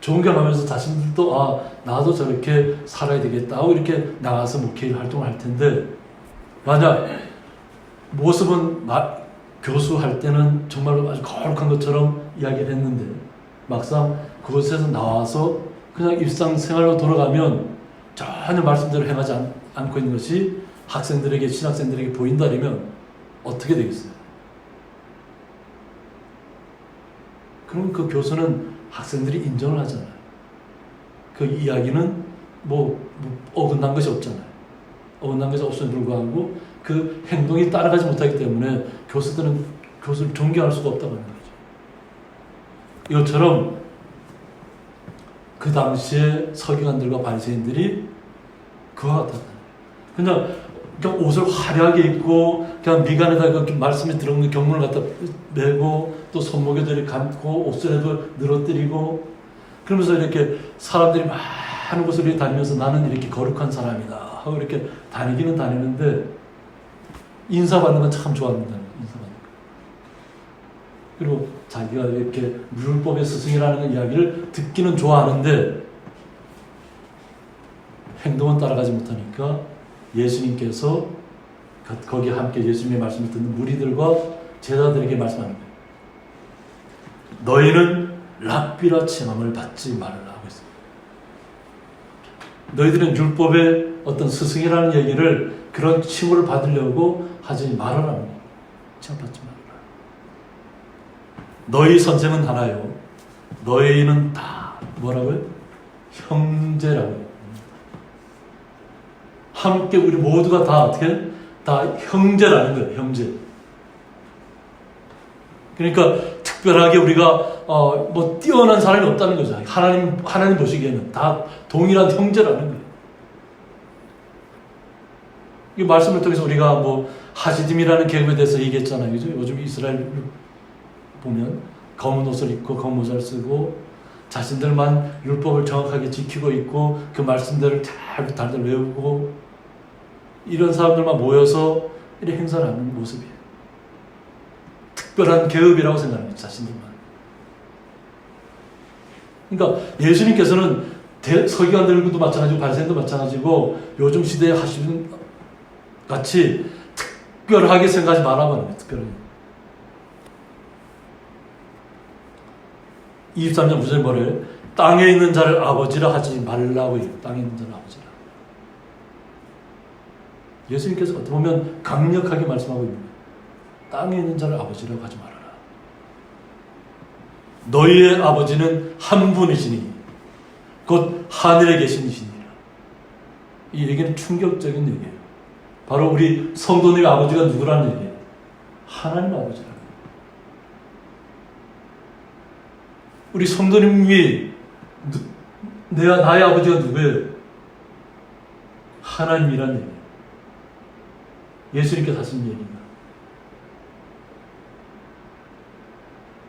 존경하면서 자신들도 나도 저렇게 살아야 되겠다 하고 이렇게 나가서 목회 활동을 할 텐데 만약 모습은 교수할 때는 정말로 아주 거룩한 것처럼 이야기를 했는데 막상 그곳에서 나와서 그냥 일상생활로 돌아가면 전혀 말씀대로 행하지 않고 있는 것이 학생들에게 신학생들에게 보인다면 어떻게 되겠어요? 그럼 그 교수는 학생들이 인정을 하잖아요. 그 이야기는 어긋난 것이 없잖아요. 어긋난 것이 없음에도 불구하고 그 행동이 따라가지 못하기 때문에 교수들은 교수를 존경할 수가 없다고 하는 거죠. 이것처럼 그 당시에 서기관들과 바리새인들이 그와 같았다. 그냥 옷을 화려하게 입고 그냥 미간에다 그 말씀에 들어오는 경문을 갖다 메고 또 손목에도 이렇게 감고 옷선에도 늘어뜨리고 그러면서 이렇게 사람들이 많은 곳을 이렇게 다니면서 나는 이렇게 거룩한 사람이다 하고 이렇게 다니기는 다니는데 인사받는 건 참 좋아합니다. 인사받는 거. 그리고 자기가 이렇게 율법의 스승이라는 이야기를 듣기는 좋아하는데 행동은 따라가지 못하니까 예수님께서 거기 함께 예수님의 말씀을 듣는 무리들과 제자들에게 말씀하는 거예요. 너희는 랍비라 칭함을 받지 말라 하고 있습니다. 너희들은 율법의 어떤 스승이라는 얘기를 그런 칭호를 받으려고 하지 말아라는 거예요. 칭함받지 말아라. 너희 선생은 하나요. 너희는 다 뭐라고요? 형제라고요. 함께 우리 모두가 다 어떻게? 다 형제라는 거예요. 형제. 그러니까 특별하게 우리가 뭐 뛰어난 사람이 없다는 거죠. 하나님 보시기에는 다 동일한 형제라는 거예요. 이 말씀을 통해서 우리가 뭐 하시딤이라는 계급에 대해서 얘기했잖아요. 그죠? 요즘 이스라엘 보면 검은 옷을 입고 검은 모자를 쓰고 자신들만 율법을 정확하게 지키고 있고 그 말씀들을 잘 달달 외우고 이런 사람들만 모여서 이런 행사를 하는 모습이에요. 특별한 계급이라고 생각합니다. 자신들만. 그러니까 예수님께서는 서기관들도 마찬가지고 바리새인도 마찬가지고 요즘 시대에 하시는 같이 특별하게 생각하지 말아버려요. 특별하게. 23장 9절 뭐래요? 땅에 있는 자를 아버지라 하지 말라고 해요. 땅에 있는 자를 아버지라. 예수님께서 어떻게 보면 강력하게 말씀하고 있는 거예요. 땅에 있는 자를 아버지라고 하지 말아라. 너희의 아버지는 한 분이시니 곧 하늘에 계신 이시니라. 이 얘기는 충격적인 얘기예요. 바로 우리 성도님의 아버지가 누구라는 얘기예요? 하나님 아버지라는 거예요. 우리 성도님이 나의 아버지가 누구예요? 하나님이라는 얘기예요. 예수님께서 하신 얘기입니다.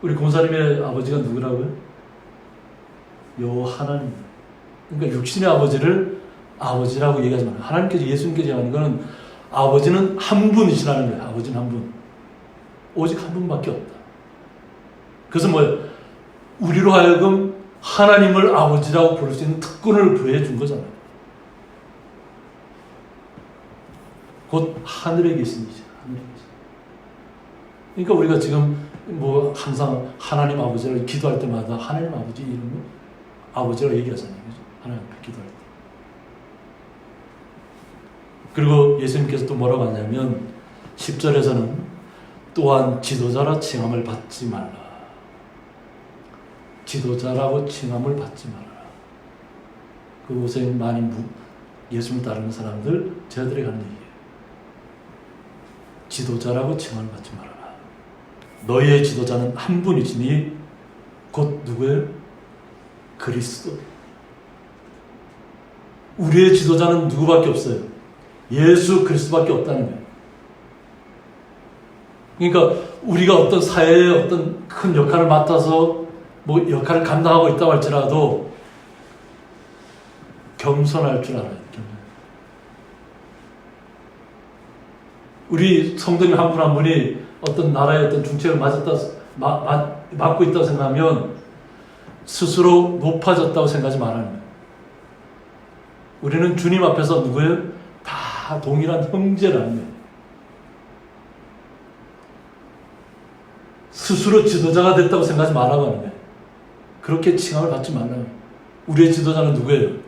우리 공사님의 아버지가 누구라고요? 요 하나님. 그러니까 육신의 아버지를 아버지라고 얘기하지 말아요. 하나님께서 예수님께서 얘기하는 거는 아버지는 한 분이시라는 거예요. 아버지는 한 분. 오직 한 분밖에 없다. 그래서 뭐예요? 우리로 하여금 하나님을 아버지라고 부를 수 있는 특권을 부여해 준 거잖아요. 곧 하늘에 계신 이죠. 하늘에 계신. 그러니까 우리가 지금 뭐 항상 하나님 아버지를 기도할 때마다 하나님 아버지 이름을 아버지라고 얘기하잖아요. 그죠? 하나님 앞에 기도할 때. 그리고 예수님께서 또 뭐라고 하냐면 10절에서는 또한 지도자라 칭함을 받지 말라. 지도자라고 칭함을 받지 말아라. 그곳에 많이 예수님을 따르는 사람들 저들에게 하는 얘기예요. 지도자라고 칭함을 받지 말아라. 너희의 지도자는 한 분이시니 곧 누구예요? 그리스도. 우리의 지도자는 누구밖에 없어요? 예수 그리스도밖에 없다는 거예요. 그러니까 우리가 어떤 사회에 어떤 큰 역할을 맡아서 뭐 역할을 감당하고 있다고 할지라도 겸손할 줄 알아요. 우리 성도님 한 분 한 분이 어떤 나라의 어떤 중책을 맡고 있다고 생각하면 스스로 높아졌다고 생각하지 말아야 해요. 우리는 주님 앞에서 누구예요? 다 동일한 형제라는 거예요. 스스로 지도자가 됐다고 생각하지 말라고 하는 거예요. 그렇게 칭함을 받지 말라고. 우리의 지도자는 누구예요?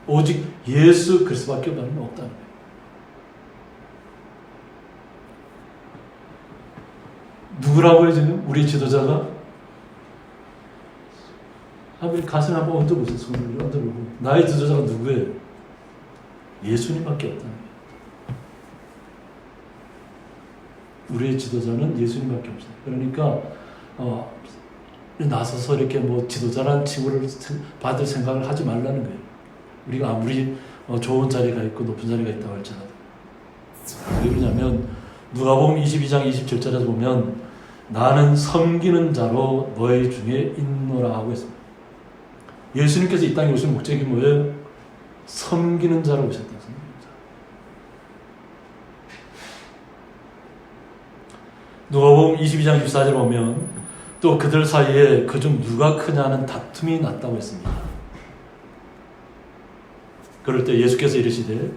오직 예수 그리스도밖에 없다는 거예요. 누구라고요 지금? 우리 지도자가? 한번 가슴 한번 얹어보세요. 손을 얹어보고. 나의 지도자가 누구예요? 예수님밖에 없다는 거예요. 우리의 지도자는 예수님밖에 없어요. 그러니까 나서서 이렇게 뭐 지도자라는 칭호를 받을 생각을 하지 말라는 거예요. 우리가 아무리 좋은 자리가 있고 높은 자리가 있다고 할지라도. 왜 그러냐면 누가복음 22장 27절에서 보면 나는 섬기는 자로 너희 중에 있노라 하고 있습니다. 예수님께서 이 땅에 오신 목적이 뭐예요? 섬기는 자로 오셨다. 섬기는 자. 누가복음 22장 24절 보면 또 그들 사이에 그중 누가 크냐는 다툼이 났다고 했습니다. 그럴 때 예수께서 이르시되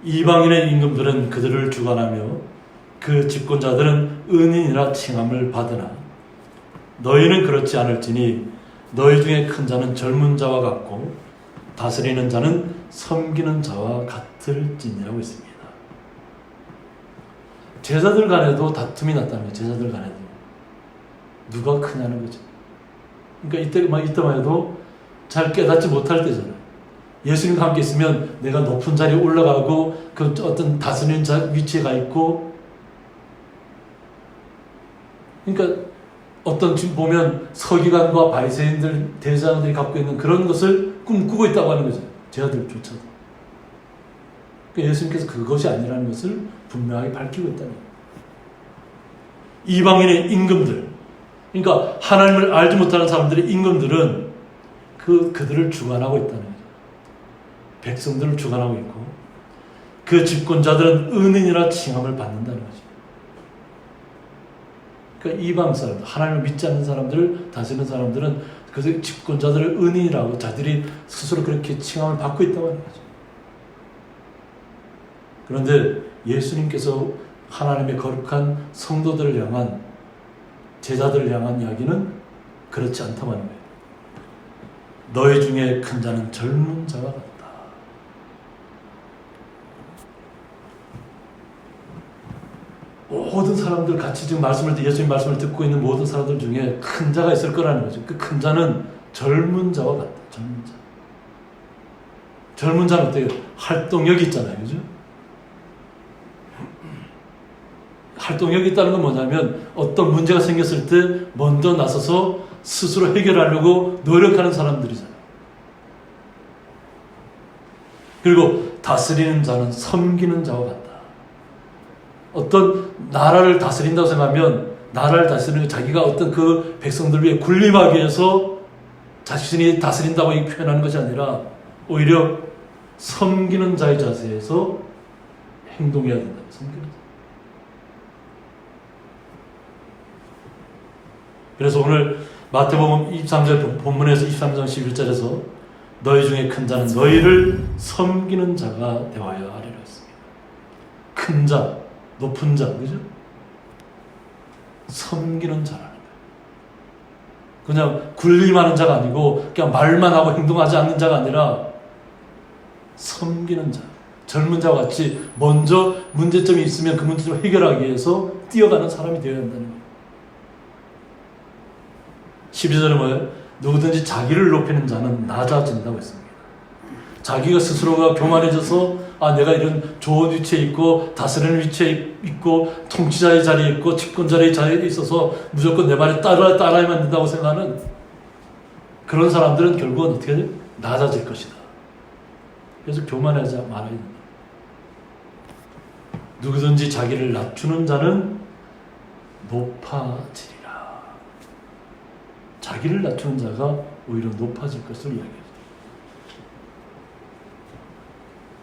이방인의 임금들은 그들을 주관하며 그 집권자들은 은인이라 칭함을 받으나 너희는 그렇지 않을지니 너희 중에 큰 자는 젊은 자와 같고 다스리는 자는 섬기는 자와 같을지니라고 했습니다. 제자들 간에도 다툼이 났다면 제자들 간에도 누가 크냐는 거죠. 그러니까 이때만 해도 잘 깨닫지 못할 때잖아요. 예수님과 함께 있으면 내가 높은 자리에 올라가고 그 어떤 다스리는 자 위치에 가 있고, 그러니까 어떤 지금 보면 서기관과 바리새인들 대제사장들이 갖고 있는 그런 것을 꿈꾸고 있다고 하는 거죠. 제자들조차도. 그러니까 예수님께서 그것이 아니라는 것을 분명하게 밝히고 있다는 거예요. 이방인의 임금들, 그러니까 하나님을 알지 못하는 사람들의 임금들은 그들을 주관하고 있다는 거죠. 백성들을 주관하고 있고 그 집권자들은 은인이라 칭함을 받는다는 거죠. 그러니까 이방 사람들, 하나님을 믿지 않는 사람들을 다스리는 사람들은 그 집권자들을 은인이라고 자들이 스스로 그렇게 칭함을 받고 있다고 하는 거죠. 그런데 예수님께서 하나님의 거룩한 성도들을 향한, 제자들을 향한 이야기는 그렇지 않다고 하는 거예요. 너희 중에 큰 자는 젊은 자와 같다. 모든 사람들 같이 지금 예수님 말씀을 듣고 있는 모든 사람들 중에 큰 자가 있을 거라는 거죠. 그 큰 자는 젊은 자와 같다. 젊은 자. 젊은 자는 어때요? 활동력이 있잖아요. 그죠? 활동력이 있다는 건 뭐냐면 어떤 문제가 생겼을 때 먼저 나서서 스스로 해결하려고 노력하는 사람들이잖아요. 그리고 다스리는 자는 섬기는 자와 같다. 어떤 나라를 다스린다고 생각하면 나라를 다스리는 자기가 어떤 그 백성들 위해 군림하기 위해서 자신이 다스린다고 표현하는 것이 아니라 오히려 섬기는 자의 자세에서 행동해야 된다. 섬기는 자. 그래서 오늘 마태복음 23절 본문에서 23장 11절에서 너희 중에 큰 자는 너희를 섬기는 자가 되어야 하리라 했습니다. 큰 자, 높은 자, 그죠? 섬기는 자라는 거예요. 그냥 군림하는 자가 아니고 그냥 말만 하고 행동하지 않는 자가 아니라 섬기는 자. 젊은 자와 같이 먼저 문제점이 있으면 그 문제점을 해결하기 위해서 뛰어가는 사람이 되어야 한다는 거예요. 12절은 뭐예요? 누구든지 자기를 높이는 자는 낮아진다고 했습니다. 자기가 스스로가 교만해져서 내가 이런 좋은 위치에 있고 다스리는 위치에 있고 통치자의 자리에 있고 집권자의 자리에 있어서 무조건 내 말에 따라야만 된다고 생각하는 그런 사람들은 결국은 어떻게 돼요? 낮아질 것이다. 그래서 교만하지 말아야 된다. 누구든지 자기를 낮추는 자는 높아지리라. 자기를 낮추는 자가 오히려 높아질 것을 이야기합니다.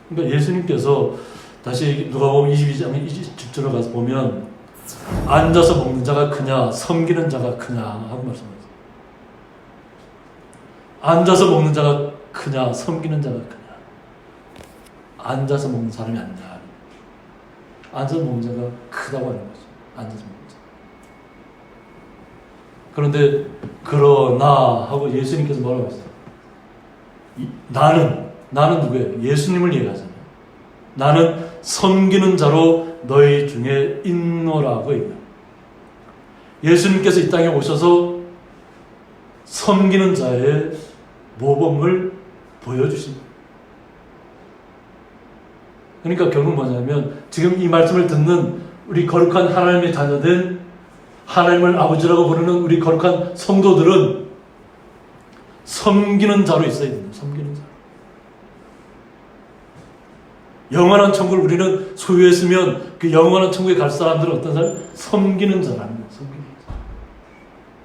그러니까 예수님께서 다시 누가복음 22장 20절로 가서 보면 앉아서 먹는 자가 크냐 섬기는 자가 크냐 하고 말씀하세요. 앉아서 먹는 자가 크냐 섬기는 자가 크냐. 앉아서 먹는 사람이 아니냐. 앉아서 먹는 자가 크다고 하는 거죠. 앉아서 먹는 자. 그런데 그러나 하고 예수님께서 뭐라고 했어요? 나는 누구예요? 예수님을 얘기하잖아요. 나는 섬기는 자로 너희 중에 있노라고 얘기해요. 예수님께서 이 땅에 오셔서 섬기는 자의 모범을 보여주십니다. 그러니까 결국 뭐냐면 지금 이 말씀을 듣는 우리 거룩한 하나님의 자녀된 하나님을 아버지라고 부르는 우리 거룩한 성도들은 섬기는 자로 있어야 됩니다. 섬기는 자. 영원한 천국을 우리는 소유했으면 그 영원한 천국에 갈 사람들은 어떤 사람? 섬기는 자라는 거예요. 섬기는 자.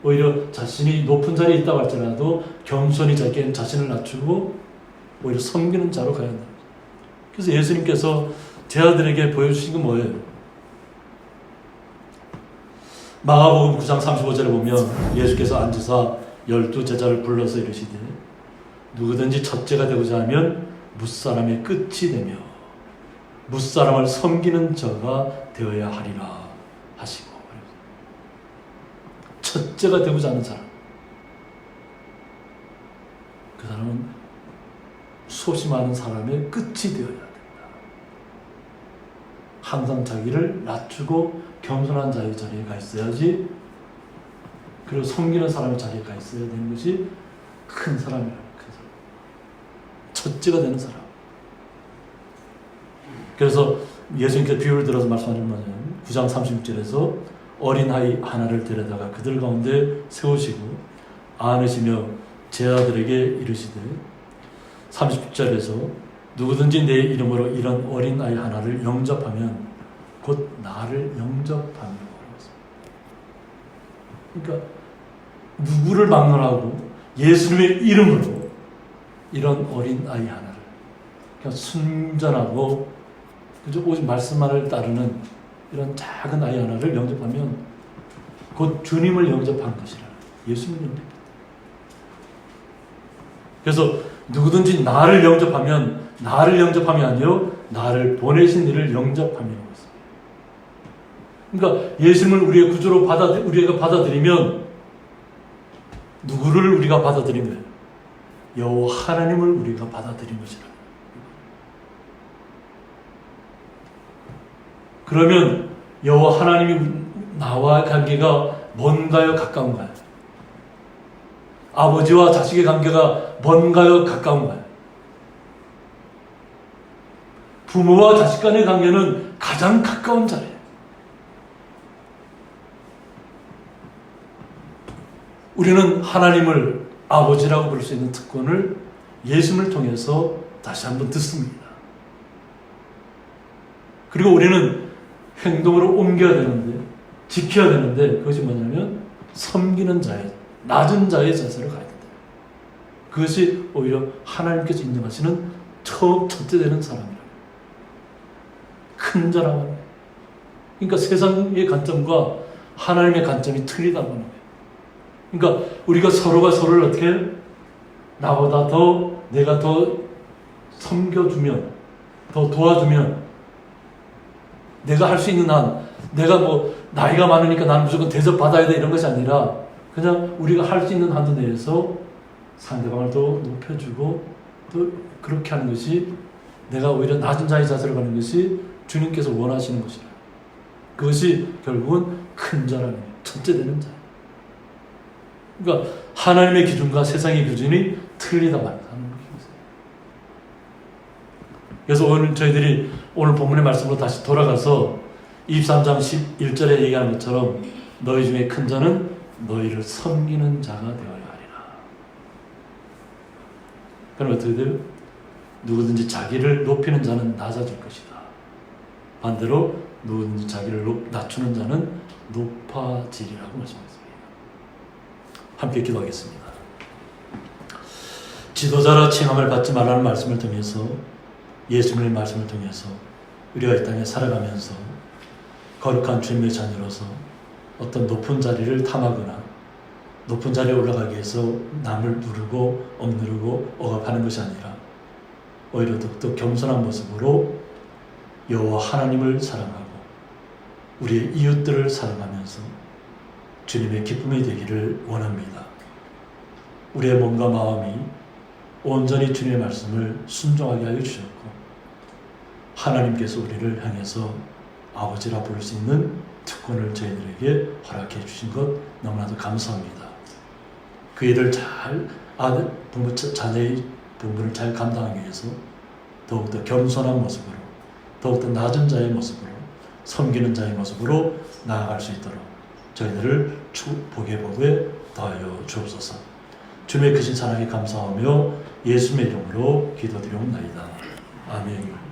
오히려 자신이 높은 자리에 있다고 할지라도 겸손히 자신을 낮추고 오히려 섬기는 자로 가야 한다. 그래서 예수님께서 제자들에게 보여주신 건 뭐예요? 마가복음 9장 35절에 보면 예수께서 앉으사 12제자를 불러서 이르시되 누구든지 첫째가 되고자 하면 무사람의 끝이 되며 무사람을 섬기는 자가 되어야 하리라 하시고, 첫째가 되고자 하는 사람, 그 사람은 소심하는 사람의 끝이 되어야 된다. 항상 자기를 낮추고 겸손한 자의 자리에 가 있어야지, 그리고 섬기는 사람의 자리에 가 있어야 되는 것이 큰 사람이라는, 큰 사람. 첫째가 되는 사람. 그래서 예수님께서 비유를 들어서 말씀하는 거는 9장 36절에서 어린아이 하나를 데려다가 그들 가운데 세우시고 안으시며 제 아들에게 이르시되 30절에서 누구든지 내 이름으로 이런 어린아이 하나를 영접하면 곧 나를 영접하며. 그러니까 누구를 막론하고 예수님의 이름으로 이런 어린아이 하나를, 그러니까 순전하고 그저 오직 말씀만을 따르는 이런 작은 아이 하나를 영접하면 곧 주님을 영접한 것이라. 예수님을 영접했다. 그래서 누구든지 나를 영접하면, 나를 영접함이 아니요 나를 보내신 이를 영접함이라고 했습니다. 그러니까 예수님을 우리의 구주로 우리가 받아들이면 누구를 우리가 받아들인 거예요? 여호와 하나님을 우리가 받아들인 것이라. 그러면 여호와 하나님이 나와 관계가 먼가요, 가까운가요? 아버지와 자식의 관계가 먼가요, 가까운가요? 부모와 자식 간의 관계는 가장 가까운 자리예요. 우리는 하나님을 아버지라고 부를 수 있는 특권을 예수님을 통해서 다시 한번 듣습니다. 그리고 우리는 행동으로 옮겨야 되는데, 지켜야 되는데, 그것이 뭐냐면 섬기는 자의, 낮은 자의 자세로 가야 된다. 그것이 오히려 하나님께서 인정하시는 첫째 되는 사람이라고. 큰 자라고 합니다. 그러니까 세상의 관점과 하나님의 관점이 틀리다고 하는 거예요. 그러니까 우리가 서로가 서로를 어떻게, 나보다 더, 내가 더 섬겨주면, 더 도와주면, 내가 할 수 있는 한, 내가 뭐 나이가 많으니까 나는 무조건 대접받아야 돼 이런 것이 아니라 그냥 우리가 할 수 있는 한도 내에서 상대방을 더 높여주고 또 그렇게 하는 것이, 내가 오히려 낮은 자의 자세로 가는 것이 주님께서 원하시는 것이라. 그것이 결국은 큰 자라는 거예요. 첫째 되는 자. 그러니까 하나님의 기준과 세상의 기준이 틀리다고 하는 거예요. 그래서 오늘 저희들이 오늘 본문의 말씀으로 다시 돌아가서 23장 11절에 얘기하는 것처럼 너희 중에 큰 자는 너희를 섬기는 자가 되어야 하리라. 그럼 어떻게 돼요? 누구든지 자기를 높이는 자는 낮아질 것이다. 반대로 누구든지 자기를 낮추는 자는 높아지리라고 말씀하셨습니다. 함께 기도하겠습니다. 지도자라 칭함을 받지 말라는 말씀을 통해서, 예수님의 말씀을 통해서 우리가 이 땅에 살아가면서 거룩한 주님의 자녀로서 어떤 높은 자리를 탐하거나 높은 자리에 올라가기 위해서 남을 누르고 억누르고 억압하는 것이 아니라 오히려 더욱더 겸손한 모습으로 여호와 하나님을 사랑하고 우리의 이웃들을 사랑하면서 주님의 기쁨이 되기를 원합니다. 우리의 몸과 마음이 온전히 주님의 말씀을 순종하게 하여 주셨고, 하나님께서 우리를 향해서 아버지라 부를 수 있는 특권을 저희들에게 허락해 주신 것 너무나도 감사합니다. 그 일을 잘, 자녀의 부분을 잘 감당하기 위해서 더욱더 겸손한 모습으로, 더욱더 낮은 자의 모습으로, 섬기는 자의 모습으로 나아갈 수 있도록 저희들을 복에 더하여 주옵소서. 주님의 크신 사랑에 감사하며 예수님의 이름으로 기도드리옵나이다. 아멘.